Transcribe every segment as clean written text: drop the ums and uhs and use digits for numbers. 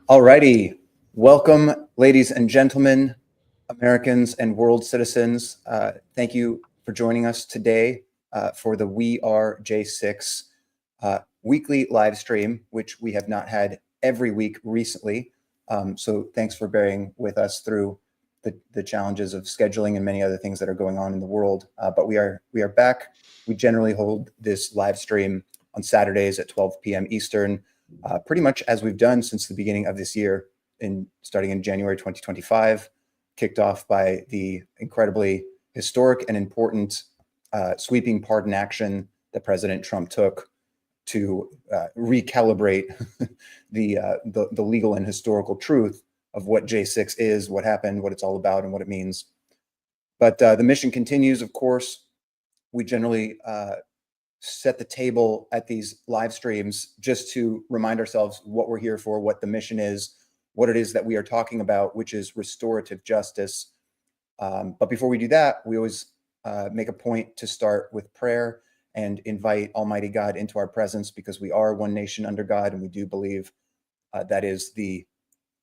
Alrighty, welcome, ladies and gentlemen, Americans and world citizens. Thank you for joining us today for the We Are J6 weekly live stream, which we have not had every week recently. So thanks for bearing with us through the challenges of scheduling and many other things that are going on in the world. But we are back. We generally hold this live stream on Saturdays at 12 p.m. Eastern. Pretty much as we've done since the beginning of this year, starting in January 2025, kicked off by the incredibly historic and important sweeping pardon action that President Trump took to recalibrate the legal and historical truth of what J6 is, what happened, what it's all about, and what it means. But the mission continues, of course. We generally set the table at these live streams just to remind ourselves what we're here for, what the mission is, what it is that we are talking about, which is restorative justice. But before we do that, we always make a point to start with prayer and invite Almighty God into our presence, because we are one nation under God, and we do believe that is the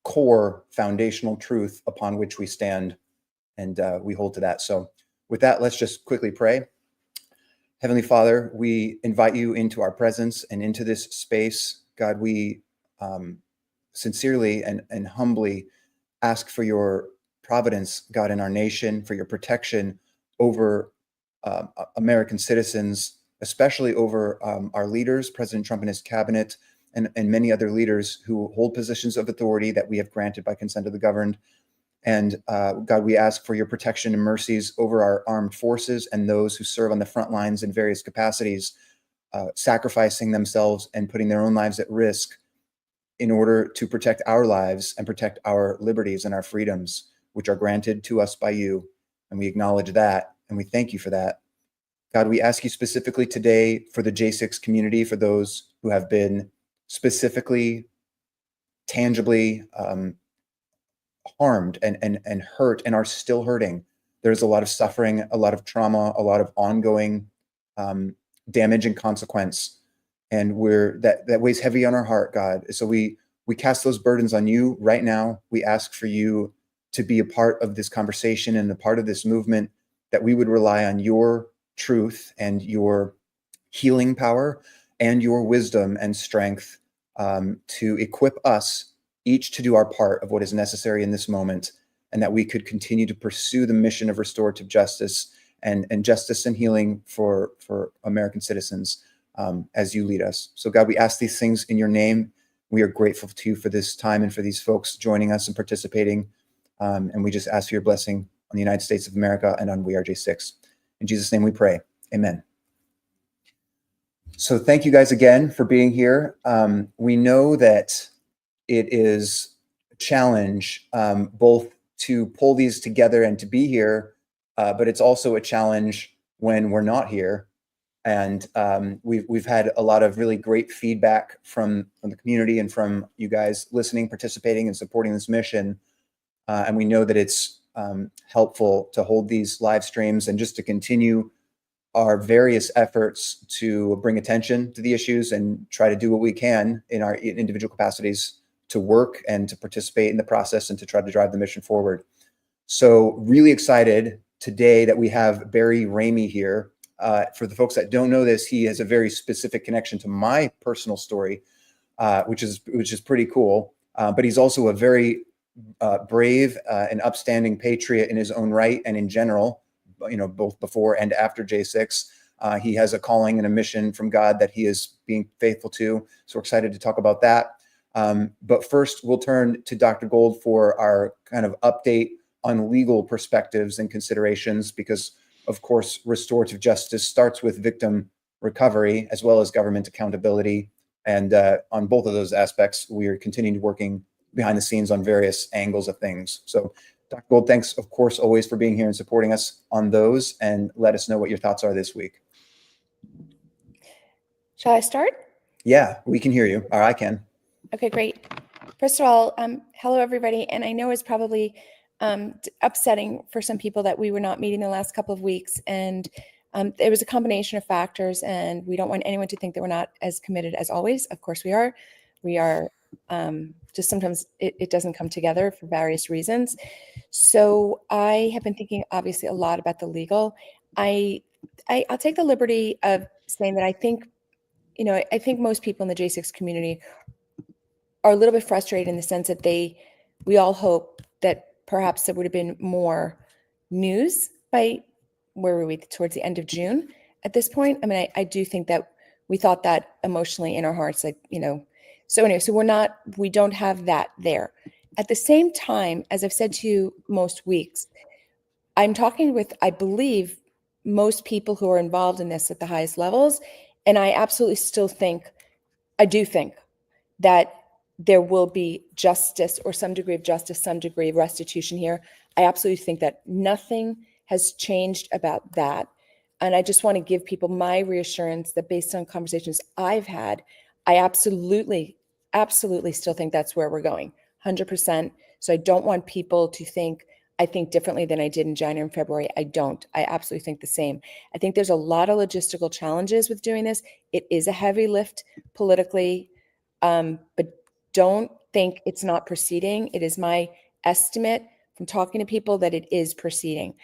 core foundational truth upon which we stand, and we hold to that. So with that, let's just quickly pray. Heavenly Father, we invite you into our presence and into this space. God, we sincerely and humbly ask for your providence, God, in our nation, for your protection over American citizens, especially over our leaders, President Trump and his cabinet, and many other leaders who hold positions of authority that we have granted by consent of the governed. And God, we ask for your protection and mercies over our armed forces and those who serve on the front lines in various capacities, sacrificing themselves and putting their own lives at risk in order to protect our lives and protect our liberties and our freedoms, which are granted to us by you. And we acknowledge that, and we thank you for that. God, we ask you specifically today for the J6 community, for those who have been specifically, tangibly harmed and hurt and are still hurting. There's a lot of suffering, a lot of trauma, a lot of ongoing damage and consequence. And that weighs heavy on our heart, God. So we cast those burdens on you right now. We ask for you to be a part of this conversation and a part of this movement, that we would rely on your truth and your healing power and your wisdom and strength to equip us each to do our part of what is necessary in this moment, and that we could continue to pursue the mission of restorative justice and justice and healing for American citizens as you lead us. So God, we ask these things in your name. We are grateful to you for this time and for these folks joining us and participating. And we just ask for your blessing on the United States of America and on We Are J6. In Jesus' name we pray. Amen. So thank you guys again for being here. We know that it is a challenge both to pull these together and to be here, but it's also a challenge when we're not here. And we've had a lot of really great feedback from the community and from you guys listening, participating, and supporting this mission. And we know that it's helpful to hold these live streams and just to continue our various efforts to bring attention to the issues and try to do what we can in our individual capacities to work and to participate in the process and to try to drive the mission forward. So really excited today that we have Barry Ramey here. For the folks that don't know this, he has a very specific connection to my personal story, which is pretty cool. But he's also a very brave and upstanding patriot in his own right and in general, both before and after J6. He has a calling and a mission from God that he is being faithful to. So we're excited to talk about that. But first, we'll turn to Dr. Gold for our kind of update on legal perspectives and considerations, because, of course, restorative justice starts with victim recovery as well as government accountability. And on both of those aspects, we are continuing to working behind the scenes on various angles of things. So, Dr. Gold, thanks, of course, always for being here and supporting us on those, and let us know what your thoughts are this week. Shall I start? Yeah, we can hear you, or I can. Okay, great. First of all, hello, everybody. And I know it's probably upsetting for some people that we were not meeting the last couple of weeks. And it was a combination of factors, and we don't want anyone to think that we're not as committed as always. Of course we are. We are just sometimes it doesn't come together for various reasons. So I have been thinking obviously a lot about the legal. I'll take the liberty of saying that I think, I think most people in the J6 community are a little bit frustrated in the sense that we all hope that perhaps there would have been more news by, where were we, towards the end of June at this point. I mean, I do think that we thought that emotionally in our hearts, like, so anyway, so we don't have that there. At the same time, as I've said to you most weeks, I'm talking with, I believe, most people who are involved in this at the highest levels. And I absolutely still think, I do think that there will be justice, or some degree of justice, some degree of restitution here. I absolutely think that nothing has changed about that. And I just want to give people my reassurance that based on conversations I've had, I absolutely still think that's where we're going, 100%. So I don't want people to think I think differently than I did in January and February. I don't. I absolutely think the same. I think there's a lot of logistical challenges with doing this. It is a heavy lift politically, but don't think it's not proceeding. It is my estimate from talking to people that it is proceeding.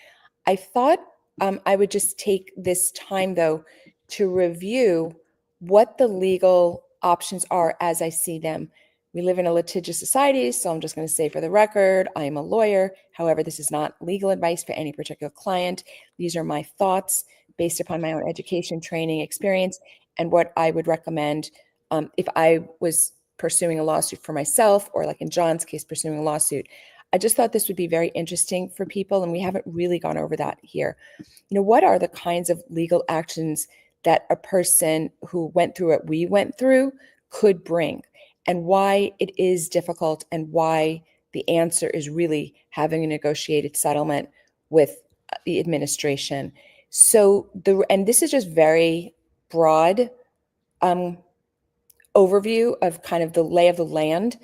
I thought I would just take this time, though, to review what the legal options are as I see them. We live in a litigious society, so I'm just going to say for the record, I am a lawyer. However, this is not legal advice for any particular client. These are my thoughts based upon my own education, training, experience, and what I would recommend if I was pursuing a lawsuit for myself, or like in John's case, pursuing a lawsuit. I just thought this would be very interesting for people, and we haven't really gone over that here. What are the kinds of legal actions that a person who went through what we went through could bring, and why it is difficult, and why the answer is really having a negotiated settlement with the administration. So and this is just very broad overview of kind of the lay of the land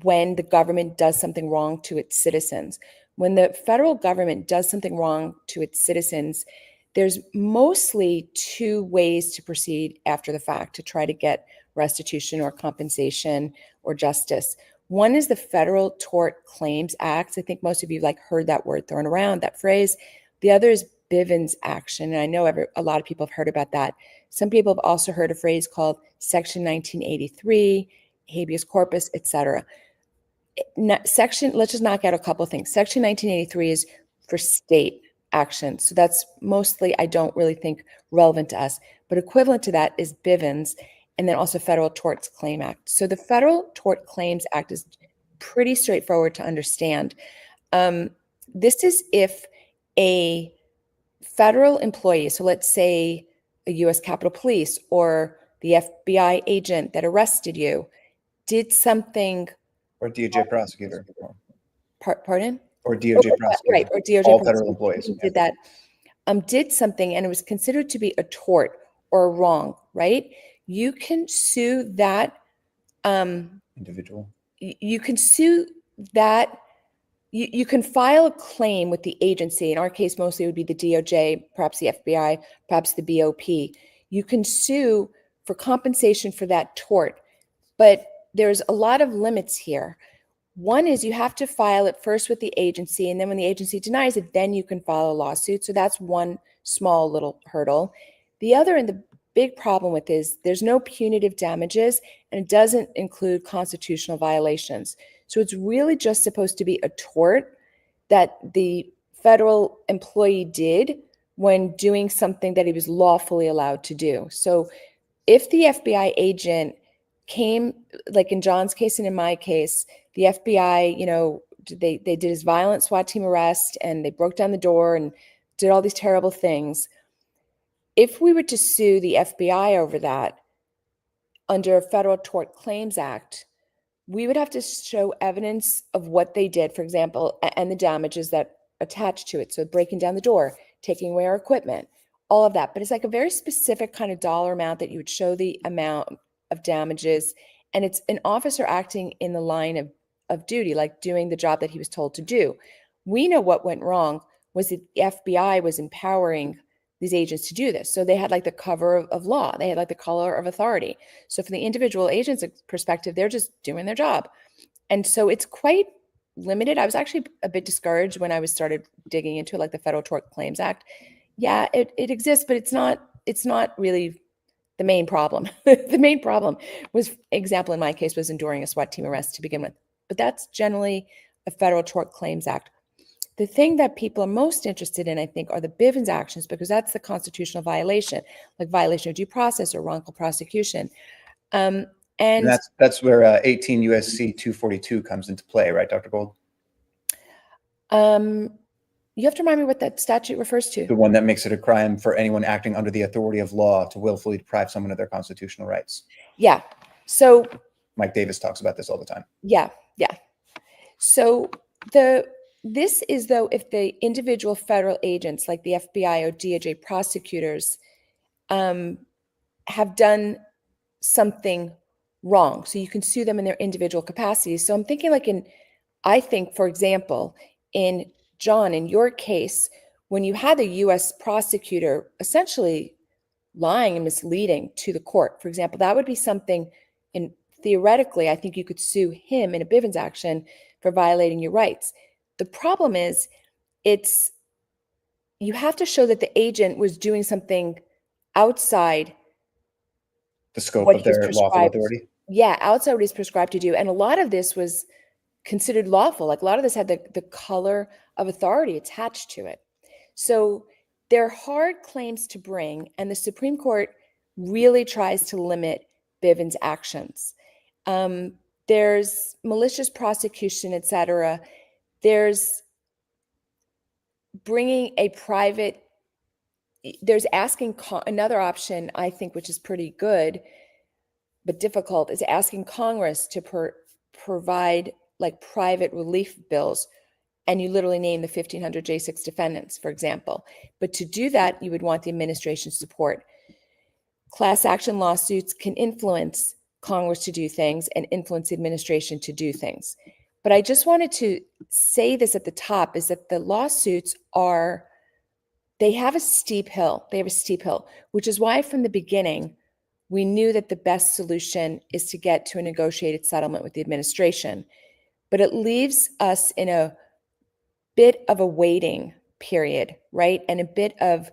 when the government does something wrong to its citizens. When the federal government does something wrong to its citizens, there's mostly two ways to proceed after the fact to try to get restitution or compensation or justice. One is the Federal Tort Claims Act. I think most of you heard that word thrown around, that phrase. The other is Bivens action, and I know a lot of people have heard about that. Some people have also heard a phrase called Section 1983, habeas corpus, etc. Let's just knock out a couple of things. Section 1983 is for state action. So that's mostly, I don't really think, relevant to us. But equivalent to that is Bivens, and then also Federal Tort Claim Act. So the Federal Tort Claims Act is pretty straightforward to understand. This is if a federal employee, so let's say a U.S. Capitol Police or the FBI agent that arrested you, did something. Or DOJ prosecutor. Pardon? Or DOJ prosecutor. Right, or DOJ all prosecutor federal employees. did that. Did something and it was considered to be a tort or a wrong, right? You can sue that individual. You can sue that. You can file a claim with the agency. In our case, mostly it would be the DOJ, perhaps the FBI, perhaps the BOP. You can sue for compensation for that tort, but there's a lot of limits here. One is you have to file it first with the agency, and then when the agency denies it, then you can file a lawsuit. So that's one small little hurdle. The other, and the big problem with is there's no punitive damages, and it doesn't include constitutional violations. So it's really just supposed to be a tort that the federal employee did when doing something that he was lawfully allowed to do. So if the FBI agent came, like in John's case and in my case, the FBI, they did his violent SWAT team arrest and they broke down the door and did all these terrible things. If we were to sue the FBI over that under a Federal Tort Claims Act, we would have to show evidence of what they did, for example, and the damages that attach to it. So breaking down the door, taking away our equipment, all of that. But it's like a very specific kind of dollar amount that you would show the amount of damages. And it's an officer acting in the line of duty, like doing the job that he was told to do. We know what went wrong was that the FBI was empowering these agents to do this. So they had like the cover of law. They had like the color of authority. So from the individual agent's perspective, they're just doing their job. And so it's quite limited. I was actually a bit discouraged when I started digging into like the Federal Tort Claims Act. Yeah, it exists, but it's not really the main problem. The main problem was, example in my case, was enduring a SWAT team arrest to begin with. But that's generally a Federal Tort Claims Act. The thing that people are most interested in, I think, are the Bivens actions, because that's the constitutional violation, like violation of due process or wrongful prosecution. And And that's where 18 USC 242 comes into play, right, Dr. Gold? you have to remind me what that statute refers to. The one that makes it a crime for anyone acting under the authority of law to willfully deprive someone of their constitutional rights. Yeah. So Mike Davis talks about this all the time. yeah. So this is, though, if the individual federal agents like the FBI or DOJ prosecutors have done something wrong. So you can sue them in their individual capacities. So I'm thinking like I think, for example, in John, in your case, when you had the US prosecutor essentially lying and misleading to the court, for example, that would be something, and theoretically, I think you could sue him in a Bivens action for violating your rights. The problem is, you have to show that the agent was doing something outside The scope what of he's their lawful prescribed. authority. Yeah, outside what he's prescribed to do. And a lot of this was considered lawful. Like a lot of this had the color of authority attached to it. So they're hard claims to bring, and the Supreme Court really tries to limit Bivens actions. There's malicious prosecution, et cetera. There's bringing a private, there's asking another option, I think, which is pretty good but difficult, is asking Congress to provide like private relief bills, and you literally name the 1,500 J6 defendants, for example. But to do that, you would want the administration's support. Class action lawsuits can influence Congress to do things and influence the administration to do things. But I just wanted to say this at the top, is that the lawsuits they have a steep hill. They have a steep hill, which is why from the beginning, we knew that the best solution is to get to a negotiated settlement with the administration. But it leaves us in a bit of a waiting period, right? And a bit of,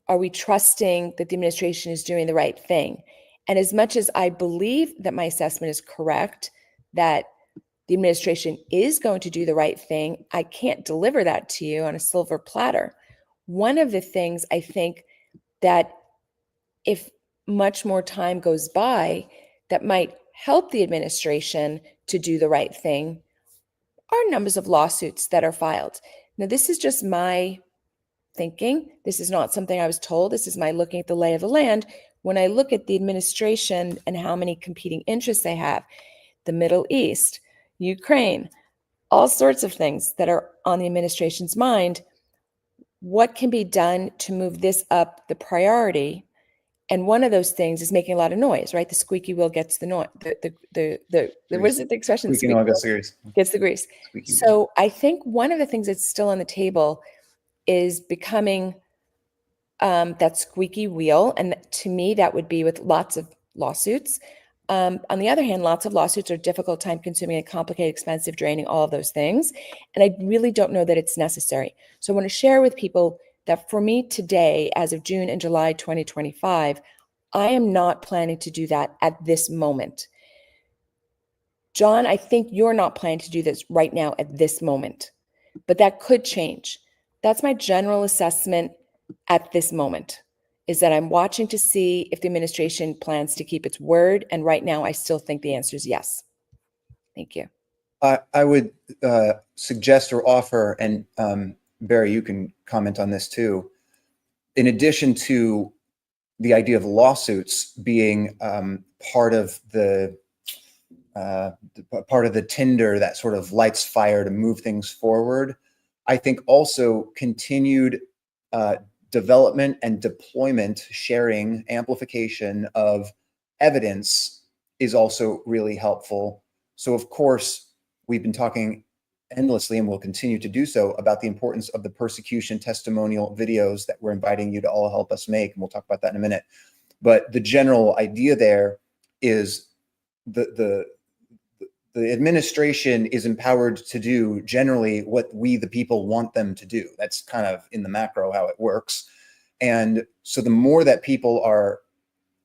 are we trusting that the administration is doing the right thing? And as much as I believe that my assessment is correct, that the administration is going to do the right thing, I can't deliver that to you on a silver platter. One of the things I think that if much more time goes by, that might help the administration to do the right thing are numbers of lawsuits that are filed. Now, this is just my thinking. This is not something I was told. This is my looking at the lay of the land. When I look at the administration and how many competing interests they have, the Middle East, Ukraine, all sorts of things that are on the administration's mind, what can be done to move this up the priority? And one of those things is making a lot of noise, right? The squeaky wheel gets the noise. What is it? The expression? Squeaky wheel gets the grease. Gets the grease. So I think one of the things that's still on the table is becoming that squeaky wheel, and to me, that would be with lots of lawsuits. On the other hand, lots of lawsuits are difficult, time-consuming, and complicated, expensive, draining, all of those things. And I really don't know that it's necessary. So I want to share with people that for me today, as of June and July 2025, I am not planning to do that at this moment. John, I think you're not planning to do this right now at this moment, but that could change. That's my general assessment at this moment, is that I'm watching to see if the administration plans to keep its word. And right now, I still think the answer is yes. Thank you. I would suggest or offer, and Barry, you can comment on this too. In addition to the idea of lawsuits being part of the tinder that sort of lights fire to move things forward, I think also continued development and deployment, sharing, amplification of evidence is also really helpful. So of course, we've been talking endlessly, and will continue to do so, about the importance of the persecution testimonial videos that we're inviting you to all help us make. And we'll talk about that in a minute. But the general idea there is the the administration is empowered to do generally what we, the people, want them to do. That's kind of in the macro how it works. And so the more that people are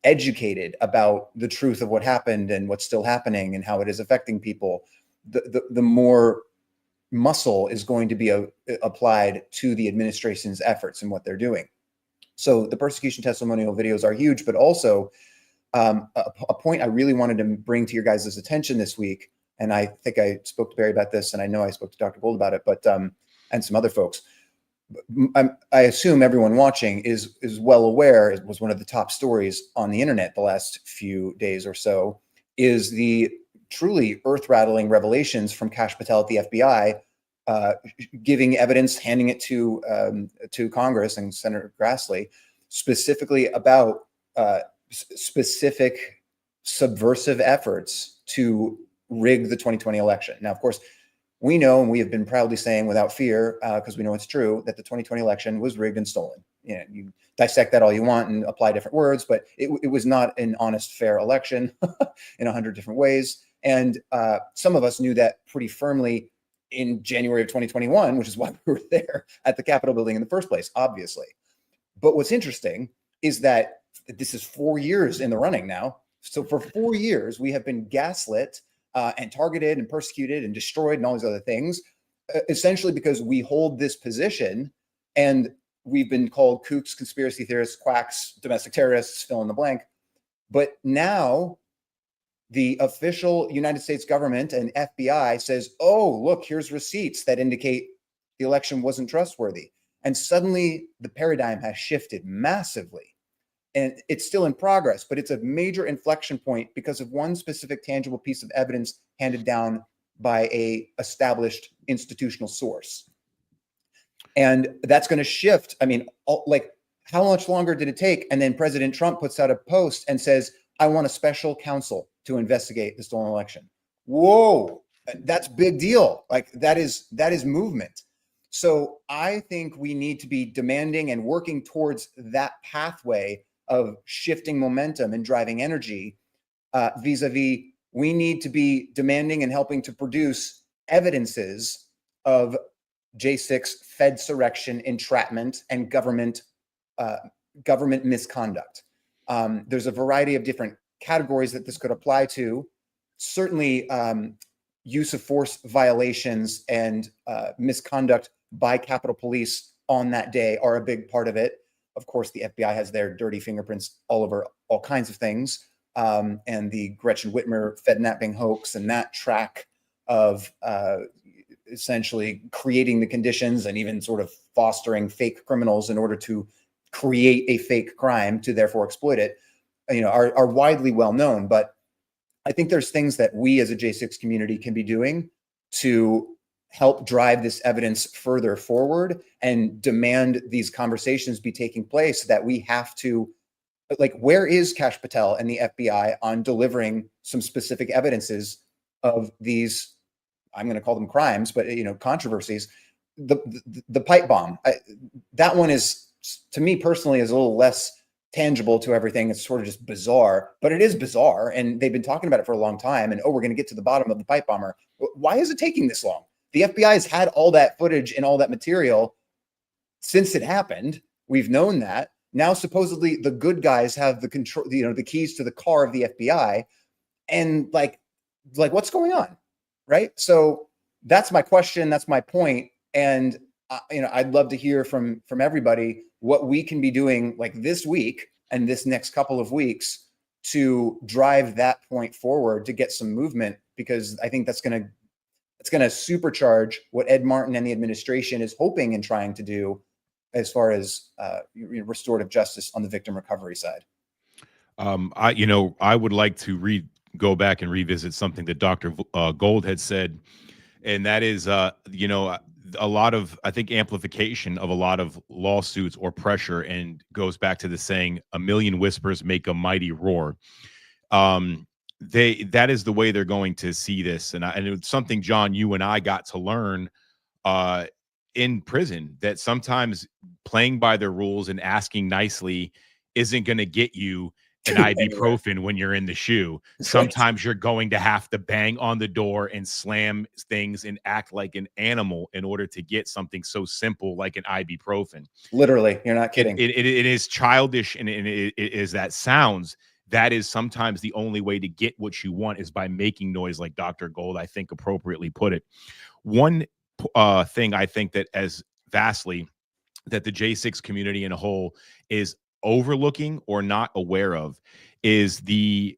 educated about the truth of what happened and what's still happening and how it is affecting people, the more muscle is going to be applied to the administration's efforts and what they're doing. So the persecution testimonial videos are huge, but also a point I really wanted to bring to your guys' attention this week, and I think I spoke to Barry about this, and I know I spoke to Dr. Gold about it, but and some other folks. I assume everyone watching is well aware, it was one of the top stories on the internet the last few days or so, is the truly earth-rattling revelations from Kash Patel at the FBI, giving evidence, handing it to Congress and Senator Grassley, specifically about specific subversive efforts to rig the 2020 election. Now, of course, we know, and we have been proudly saying without fear, because we know it's true, that the 2020 election was rigged and stolen. You know, you dissect that all you want and apply different words, but it was not an honest, fair election in 100 different ways. And some of us knew that pretty firmly in January of 2021, which is why we were there at the Capitol building in the first place, obviously. But what's interesting is that this is 4 years in the running now. So for 4 years, we have been gaslit and targeted and persecuted and destroyed and all these other things, essentially because we hold this position and we've been called kooks, conspiracy theorists, quacks, domestic terrorists, fill in the blank. But now the official United States government and FBI says, oh, look, here's receipts that indicate the election wasn't trustworthy. And suddenly the paradigm has shifted massively. And it's still in progress, but it's a major inflection point because of one specific tangible piece of evidence handed down by a established institutional source. And that's going to shift. I mean, like, how much longer did it take? And then President Trump puts out a post and says, I want a special counsel to investigate the stolen election. Whoa, that's big deal. Like, that is movement. So I think we need to be demanding and working towards that pathway of shifting momentum and driving energy, vis-a-vis, we need to be demanding and helping to produce evidences of J6 Fedsurrection, entrapment, and government misconduct. There's a variety of different categories that this could apply to. Certainly, use of force violations and misconduct by Capitol Police on that day are a big part of it. Of course, the FBI has their dirty fingerprints all over all kinds of things. And the Gretchen Whitmer Fednapping hoax and that track of essentially creating the conditions and even sort of fostering fake criminals in order to create a fake crime to therefore exploit it, are widely well known. But I think there's things that we as a J6 community can be doing to help drive this evidence further forward and demand these conversations be taking place, that we have to, like, where is Kash Patel and the FBI on delivering some specific evidences of these, I'm going to call them crimes, but, controversies. The pipe bomb, that one is, to me personally, is a little less tangible to everything. It's sort of just bizarre, but it is bizarre. And they've been talking about it for a long time. And, oh, we're going to get to the bottom of the pipe bomber. Why is it taking this long? The FBI has had all that footage and all that material since it happened. We've known that. Now, supposedly, the good guys have the control, the keys to the car of the FBI. And like what's going on? Right. So that's my question. That's my point. And, I'd love to hear from everybody what we can be doing like this week and this next couple of weeks to drive that point forward, to get some movement, because I think it's going to supercharge what Ed Martin and the administration is hoping and trying to do as far as restorative justice on the victim recovery side. I would like to go back and revisit something that Dr. Gold had said, and that is, a lot of, I think, amplification of a lot of lawsuits or pressure, and goes back to the saying, a million whispers make a mighty roar. That is the way they're going to see this. And it's something, John, you and I got to learn in prison, that sometimes playing by their rules and asking nicely isn't going to get you an ibuprofen when you're in the shoe. Sometimes you're going to have to bang on the door and slam things and act like an animal in order to get something so simple like an ibuprofen. Literally, you're not kidding. It is childish, and it is that sounds. That is sometimes the only way to get what you want is by making noise, like Dr. Gold, I think, appropriately put it. One thing I think that as vastly that the J6 community in a whole is overlooking or not aware of is the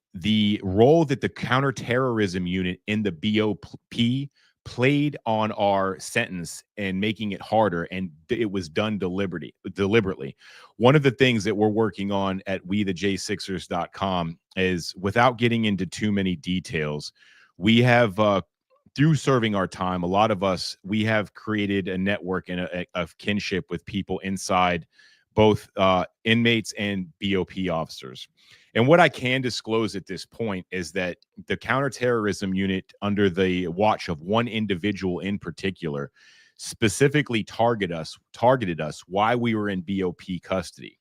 role that the counterterrorism unit in the BOP played on our sentence and making it harder, and it was done deliberately. One of the things that we're working on at WeTheJ6ers.com is, without getting into too many details, we have through serving our time, a lot of us, we have created a network and of kinship with people inside both inmates and BOP officers. And what I can disclose at this point is that the counterterrorism unit, under the watch of one individual in particular, specifically targeted us while we were in BOP custody.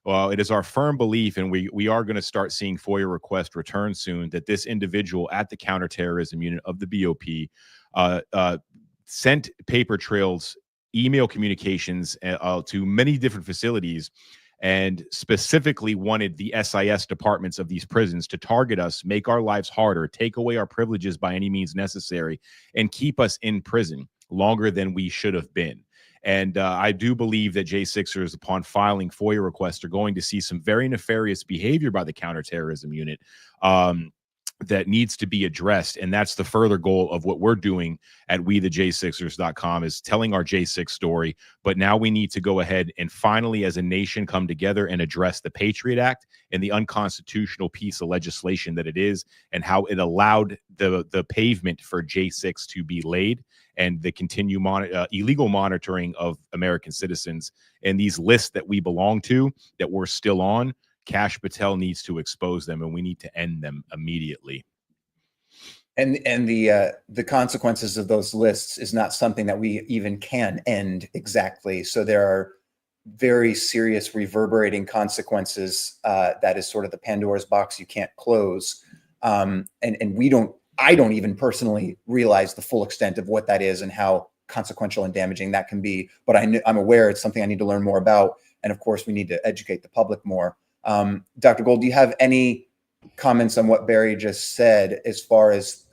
Well, it is our firm belief, and we are going to start seeing FOIA requests return soon, that this individual at the counterterrorism unit of the BOP sent paper trails, email communications to many different facilities, and specifically wanted the SIS departments of these prisons to target us, make our lives harder, take away our privileges by any means necessary, and keep us in prison longer than we should have been. And I do believe that J6ers, upon filing FOIA requests, are going to see some very nefarious behavior by the counterterrorism unit that needs to be addressed. And that's the further goal of what we're doing at WeTheJ6ers.com, is telling our J6 story. But now we need to go ahead and finally, as a nation, come together and address the Patriot Act and the unconstitutional piece of legislation that it is, and how it allowed the pavement for J6 to be laid, and the continued illegal monitoring of American citizens. And these lists that we belong to, that we're still on, Kash Patel needs to expose them, and we need to end them immediately. And the consequences of those lists is not something that we even can end exactly. So there are very serious reverberating consequences. That is sort of the Pandora's box you can't close. And I don't even personally realize the full extent of what that is and how consequential and damaging that can be. But I'm aware it's something I need to learn more about. And of course, we need to educate the public more. Dr. Gold, do you have any comments on what Barry just said as far as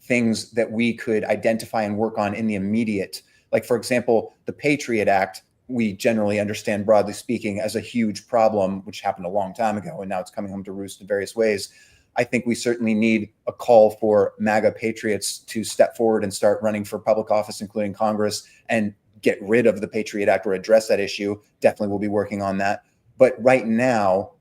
things that we could identify and work on in the immediate? Like, for example, the Patriot Act, we generally understand, broadly speaking, as a huge problem, which happened a long time ago, and now it's coming home to roost in various ways. I think we certainly need a call for MAGA patriots to step forward and start running for public office, including Congress, and get rid of the Patriot Act or address that issue. Definitely we'll be working on that. But right now,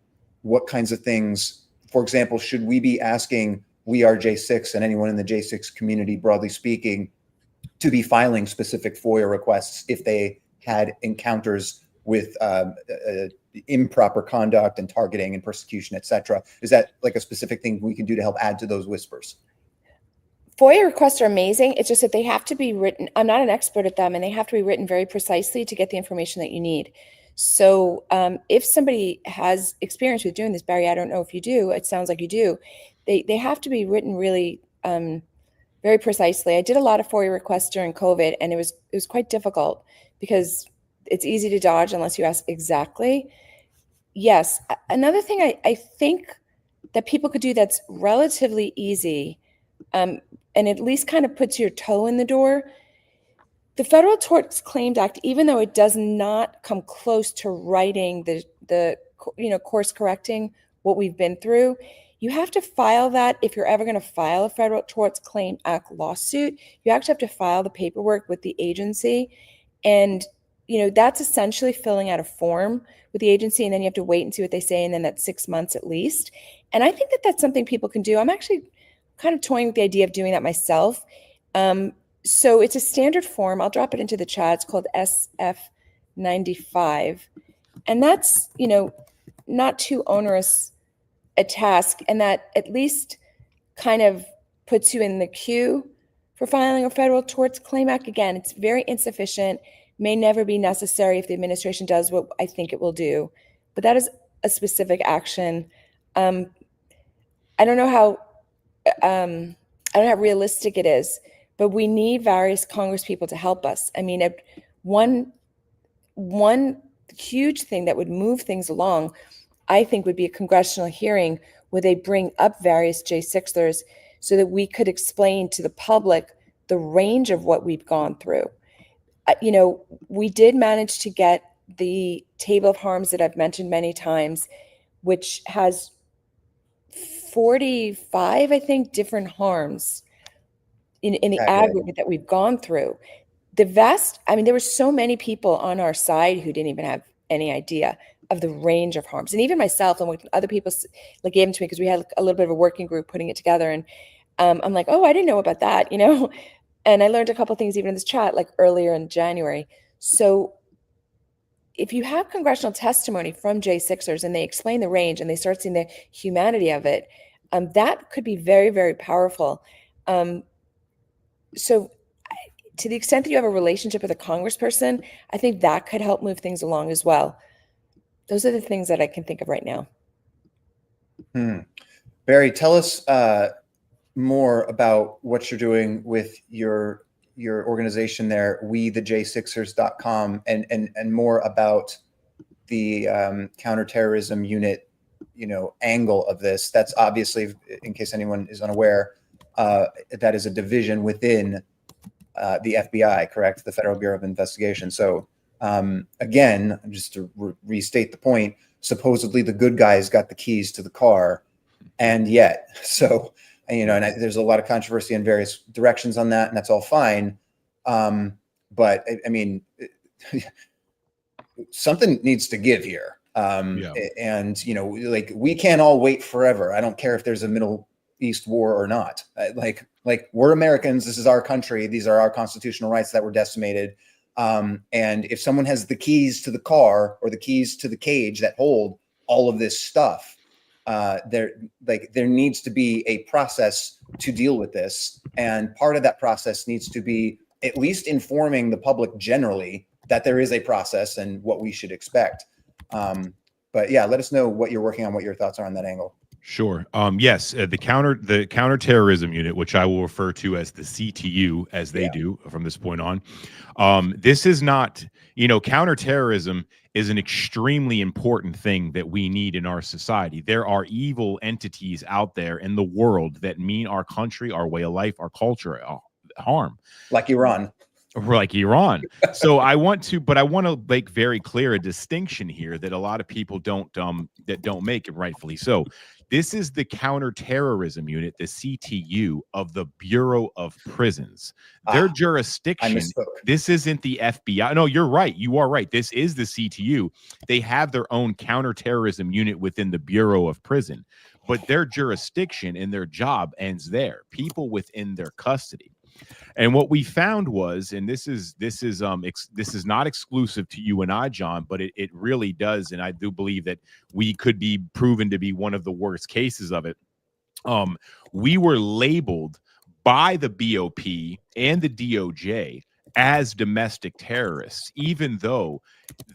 what kinds of things, for example, should we be asking We Are J6 and anyone in the J6 community, broadly speaking, to be filing specific FOIA requests if they had encounters with improper conduct and targeting and persecution, et cetera? Is that like a specific thing we can do to help add to those whispers? FOIA requests are amazing. It's just that they have to be written. I'm not an expert at them, and they have to be written very precisely to get the information that you need. So if somebody has experience with doing this, Barry, I don't know if you do, it sounds like you do, they have to be written really very precisely. I did a lot of FOIA requests during COVID, and it was quite difficult because it's easy to dodge unless you ask exactly. Yes. Another thing I think that people could do that's relatively easy, and at least kind of puts your toe in the door. The Federal Tort Claims Act, even though it does not come close to writing the course correcting what we've been through, you have to file that. If you're ever going to file a Federal Tort Claims Act lawsuit, you actually have to file the paperwork with the agency. And, that's essentially filling out a form with the agency, and then you have to wait and see what they say. And then that's 6 months at least. And I think that that's something people can do. I'm actually kind of toying with the idea of doing that myself. So it's a standard form. I'll drop it into the chat. It's called SF95. And that's, not too onerous a task. And that at least kind of puts you in the queue for filing a Federal Tort Claims Act. Again, it's very insufficient, may never be necessary if the administration does what I think it will do. But that is a specific action Um, I don't know how I don't know how realistic it is, but we need various Congress people to help us. I mean, one huge thing that would move things along, I think, would be a congressional hearing where they bring up various J6ers so that we could explain to the public the range of what we've gone through. We did manage to get the table of harms that I've mentioned many times, which has 45, I think, different harms in the aggregate that we've gone through. There were so many people on our side who didn't even have any idea of the range of harms. And even myself, and when other people gave them to me, because we had a little bit of a working group putting it together. And I'm like, oh, I didn't know about that, And I learned a couple of things even in this chat, like earlier in January. So if you have congressional testimony from J6ers and they explain the range and they start seeing the humanity of it, that could be very, very powerful. So to the extent that you have a relationship with a congressperson, I think that could help move things along as well. Those are the things that I can think of right now. Barry, tell us more about what you're doing with your organization there, WeTheJ6ers.com, and more about the counterterrorism unit, angle of this. That's obviously, in case anyone is unaware, that is a division within the FBI, correct? The Federal Bureau of Investigation. So again, just to restate the point, supposedly the good guys got the keys to the car, and yet, and there's a lot of controversy in various directions on that, and that's all fine. But I mean, something needs to give here. And, we can't all wait forever. I don't care if there's a Middle East war or not. Like we're Americans. This is our country. These are our constitutional rights that were decimated. And if someone has the keys to the car or the keys to the cage that hold all of this stuff, there needs to be a process to deal with this. And part of that process needs to be at least informing the public generally that there is a process and what we should expect. But yeah, let us know what you're working on, what your thoughts are on that angle. Sure. Yes, the counterterrorism unit, which I will refer to as the CTU, as they do from this point on. This is not, counterterrorism is an extremely important thing that we need in our society. There are evil entities out there in the world that mean our country, our way of life, our culture harm. Like Iran. So I want to make very clear a distinction here that a lot of people don't make, and rightfully so. This is the counterterrorism unit, the CTU of the Bureau of Prisons. Their jurisdiction. This isn't the FBI. No, you're right. You are right. This is the CTU. They have their own counterterrorism unit within the Bureau of Prison, but their jurisdiction and their job ends there. People within their custody. And what we found was, and this is not exclusive to you and I, John, but it really does, and I do believe that we could be proven to be one of the worst cases of it. We were labeled by the BOP and the DOJ as domestic terrorists, even though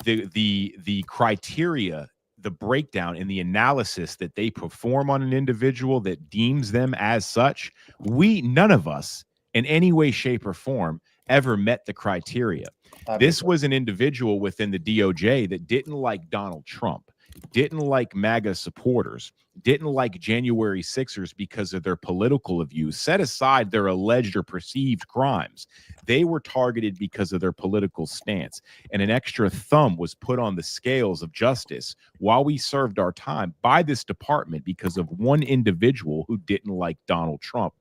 the criteria, the breakdown and the analysis that they perform on an individual that deems them as such, none of us in any way, shape, or form ever met the criteria. This was an individual within the DOJ that didn't like Donald Trump, didn't like MAGA supporters, didn't like January 6ers because of their political views. Set aside their alleged or perceived crimes. They were targeted because of their political stance. And an extra thumb was put on the scales of justice while we served our time by this department because of one individual who didn't like Donald Trump.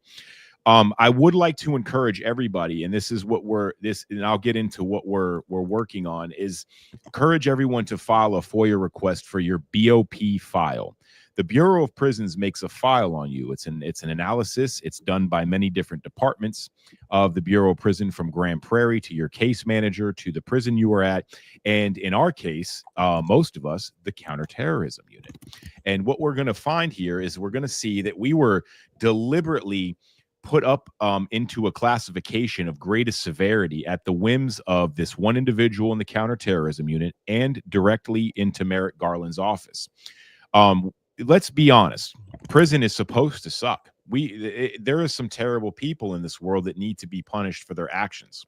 I would like to encourage everybody, and this is what and I'll get into what we're working on, is encourage everyone to file a FOIA request for your BOP file. The Bureau of Prisons makes a file on you. It's an analysis. It's done by many different departments of the Bureau of Prison, from Grand Prairie to your case manager to the prison you were at. And in our case, most of us, the counterterrorism unit. And what we're going to find here is we're going to see that we were deliberately put up into a classification of greatest severity at the whims of this one individual in the counterterrorism unit and directly into Merrick Garland's office. let's be honest. Prison is supposed to suck. There are some terrible people in this world that need to be punished for their actions.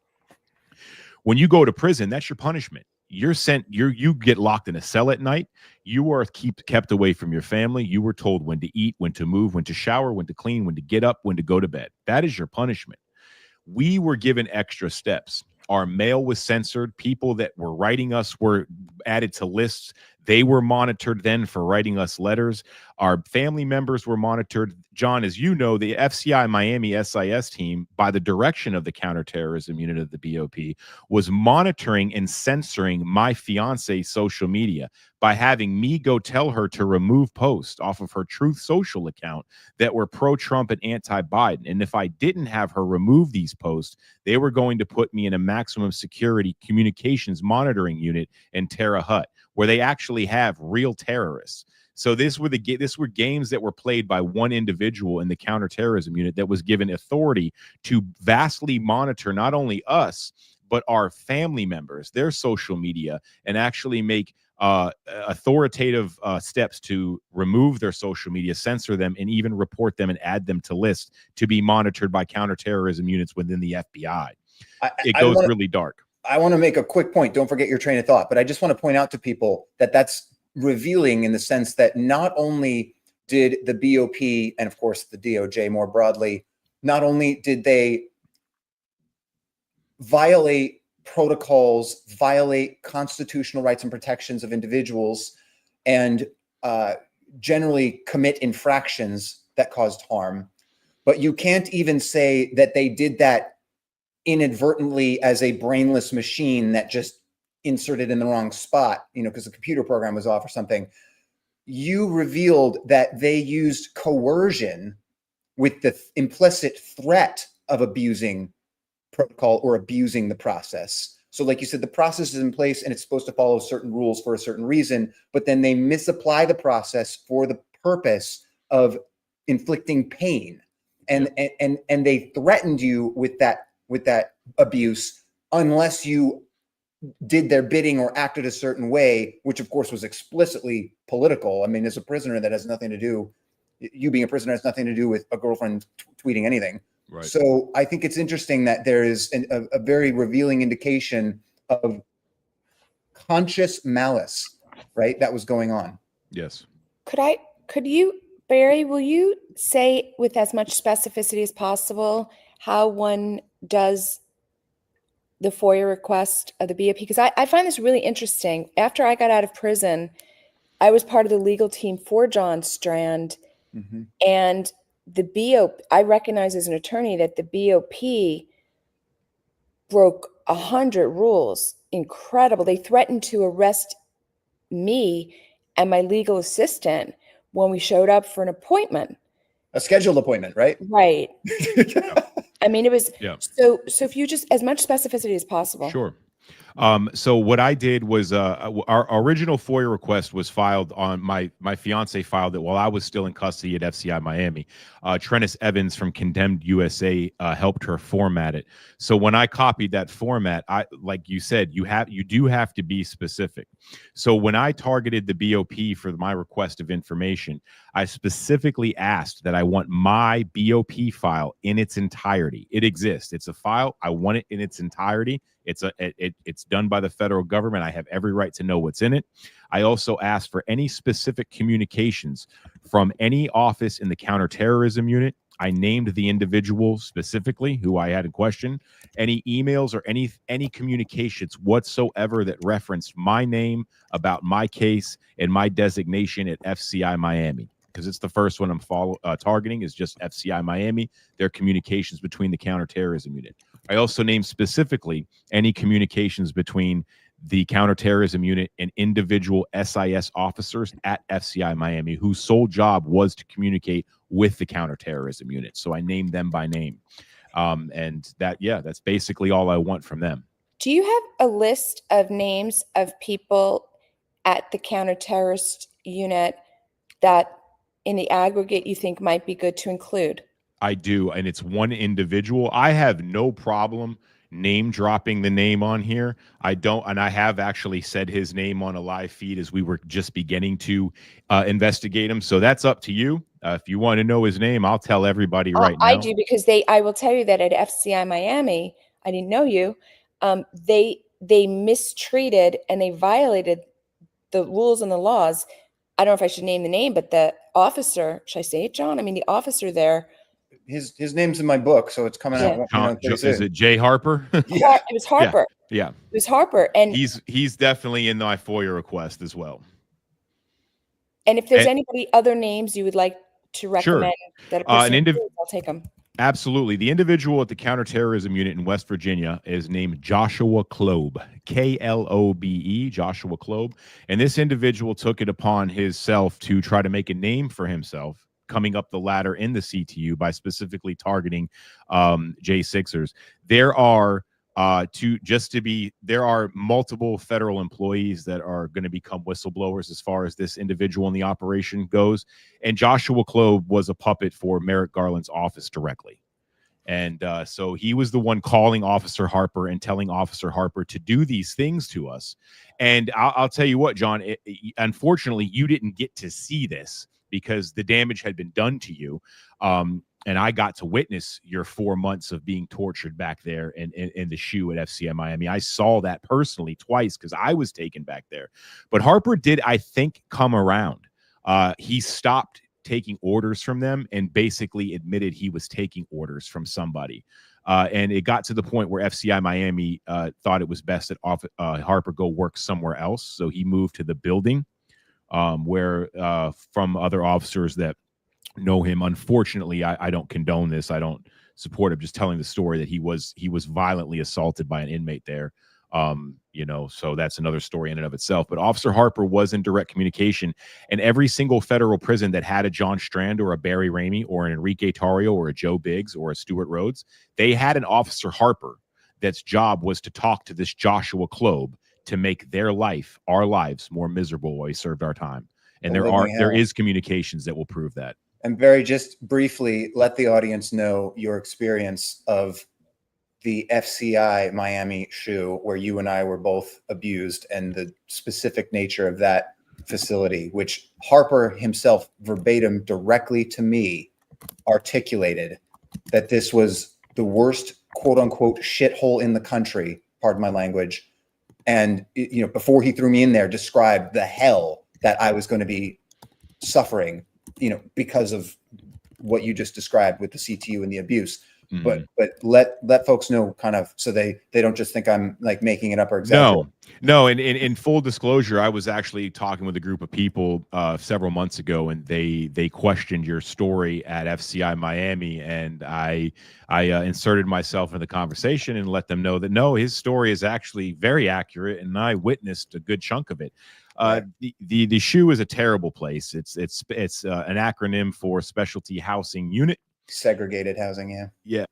When you go to prison, that's your punishment. You get locked in a cell at night. You are kept away from your family. You were told when to eat, when to move, when to shower, when to clean, when to get up, when to go to bed. That is your punishment. We were given extra steps. Our mail was censored. People that were writing us were added to lists. They were monitored then for writing us letters. Our family members were monitored. John, as you know, the FCI Miami SIS team, by the direction of the counterterrorism unit of the BOP, was monitoring and censoring my fiance's social media by having me go tell her to remove posts off of her Truth Social account that were pro-Trump and anti-Biden. And if I didn't have her remove these posts, they were going to put me in a maximum security communications monitoring unit in Terre Haute, where they actually have real terrorists. So this were games that were played by one individual in the counterterrorism unit that was given authority to vastly monitor not only us, but our family members, their social media, and actually make authoritative steps to remove their social media, censor them, and even report them and add them to lists to be monitored by counterterrorism units within the FBI. It goes really dark. I want to make a quick point. Don't forget your train of thought, but I just want to point out to people that that's revealing in the sense that not only did the BOP and of course the DOJ more broadly, not only did they violate protocols, violate constitutional rights and protections of individuals, and generally commit infractions that caused harm, but you can't even say that they did that inadvertently as a brainless machine that just inserted in the wrong spot, because the computer program was off or something. You revealed that they used coercion with the implicit threat of abusing protocol or abusing the process. So like you said, the process is in place and it's supposed to follow certain rules for a certain reason, but then they misapply the process for the purpose of inflicting pain. And they threatened you with that abuse unless you did their bidding or acted a certain way, which of course was explicitly political. I mean, as a prisoner, that has nothing to do, you being a prisoner has nothing to do with a girlfriend tweeting anything. Right. So I think it's interesting that there is a very revealing indication of conscious malice, right? That was going on. Yes. Could you, Barry, will you say with as much specificity as possible how one does the FOIA request of the BOP? Because I find this really interesting. After I got out of prison, I was part of the legal team for John Strand. Mm-hmm. And the BOP, I recognize as an attorney that the BOP broke 100 rules. Incredible. They threatened to arrest me and my legal assistant when we showed up for an appointment. A scheduled appointment, right? Right. I mean, it was, yeah. So if you just, as much specificity as possible. Sure. So what I did was our original FOIA request was filed on my fiance filed it while I was still in custody at FCI Miami. Trennis Evans from Condemned USA helped her format it. So when I copied that format, like you said, you do have to be specific. So when I targeted the BOP for my request of information, I specifically asked that I want my BOP file in its entirety. It exists. It's a file. I want it in its entirety. It's done by the federal government. I have every right to know what's in it. I also asked for any specific communications from any office in the counterterrorism unit. I named the individual specifically who I had in question. Any emails or any communications whatsoever that referenced my name, about my case, and my designation at FCI Miami, because it's the first one I'm targeting is just FCI Miami, their communications between the counterterrorism unit. I also named specifically any communications between the counterterrorism unit and individual SIS officers at FCI Miami whose sole job was to communicate with the counterterrorism unit. So I named them by name. And that's basically all I want from them. Do you have a list of names of people at the counterterrorist unit that in the aggregate you think might be good to include? I do, and it's one individual. I have no problem name dropping the name on here. I don't, and I have actually said his name on a live feed as we were just beginning to investigate him. So that's up to you. If you want to know his name, I'll tell everybody right I now. do, because I will tell you that at FCI Miami, I didn't know you. They mistreated and they violated the rules and the laws. I don't know if I should name the name, but the officer, should I say it, John? I mean, the officer there. His name's in my book, so it's coming Yeah. out. Pretty soon. Is it Jay Harper? Yeah. It was Harper. Yeah. It was Harper. And He's definitely in my FOIA request as well. And if there's anybody other names you would like to recommend that a person I'll take them. Absolutely. The individual at the counterterrorism unit in West Virginia is named Joshua Klobe, Klobe, Joshua Klobe. And this individual took it upon himself to try to make a name for himself coming up the ladder in the CTU by specifically targeting J6ers. There are there are multiple federal employees that are going to become whistleblowers as far as this individual in the operation goes. And Joshua Klobe was a puppet for Merrick Garland's office directly. And so he was the one calling Officer Harper and telling Officer Harper to do these things to us. And I'll tell you what, John, unfortunately, you didn't get to see this because the damage had been done to you. And I got to witness your 4 months of being tortured back there in the SHU at FCI Miami. I saw that personally twice because I was taken back there. But Harper did, I think, come around. He stopped taking orders from them and basically admitted he was taking orders from somebody. And it got to the point where FCI Miami thought it was best that Harper go work somewhere else. So he moved to the building where from other officers that know him. Unfortunately, I don't condone this. I don't support him. Just telling the story that he was violently assaulted by an inmate there. So that's another story in and of itself. But Officer Harper was in direct communication, and every single federal prison that had a John Strand or a Barry Ramey or an Enrique Tarrio or a Joe Biggs or a Stuart Rhodes, they had an Officer Harper that's job was to talk to this Joshua Klobe to make their life, our lives, more miserable while he served our time. And there is communications that will prove that. And Barry, just briefly, let the audience know your experience of the FCI Miami SHU, where you and I were both abused, and the specific nature of that facility, which Harper himself verbatim directly to me articulated that this was the worst quote unquote shithole in the country, pardon my language. And, before he threw me in there, described the hell that I was going to be suffering, because of what you just described with the CTU and the abuse. Mm-hmm. But let folks know kind of so they don't just think I'm like making it up or exaggerating. No. And in full disclosure, I was actually talking with a group of people several months ago, and they questioned your story at FCI Miami, and I inserted myself in the conversation and let them know that no, his story is actually very accurate, and I witnessed a good chunk of it. Right. The SHU is a terrible place. It's an acronym for Specialty Housing Unit. Segregated housing, yeah.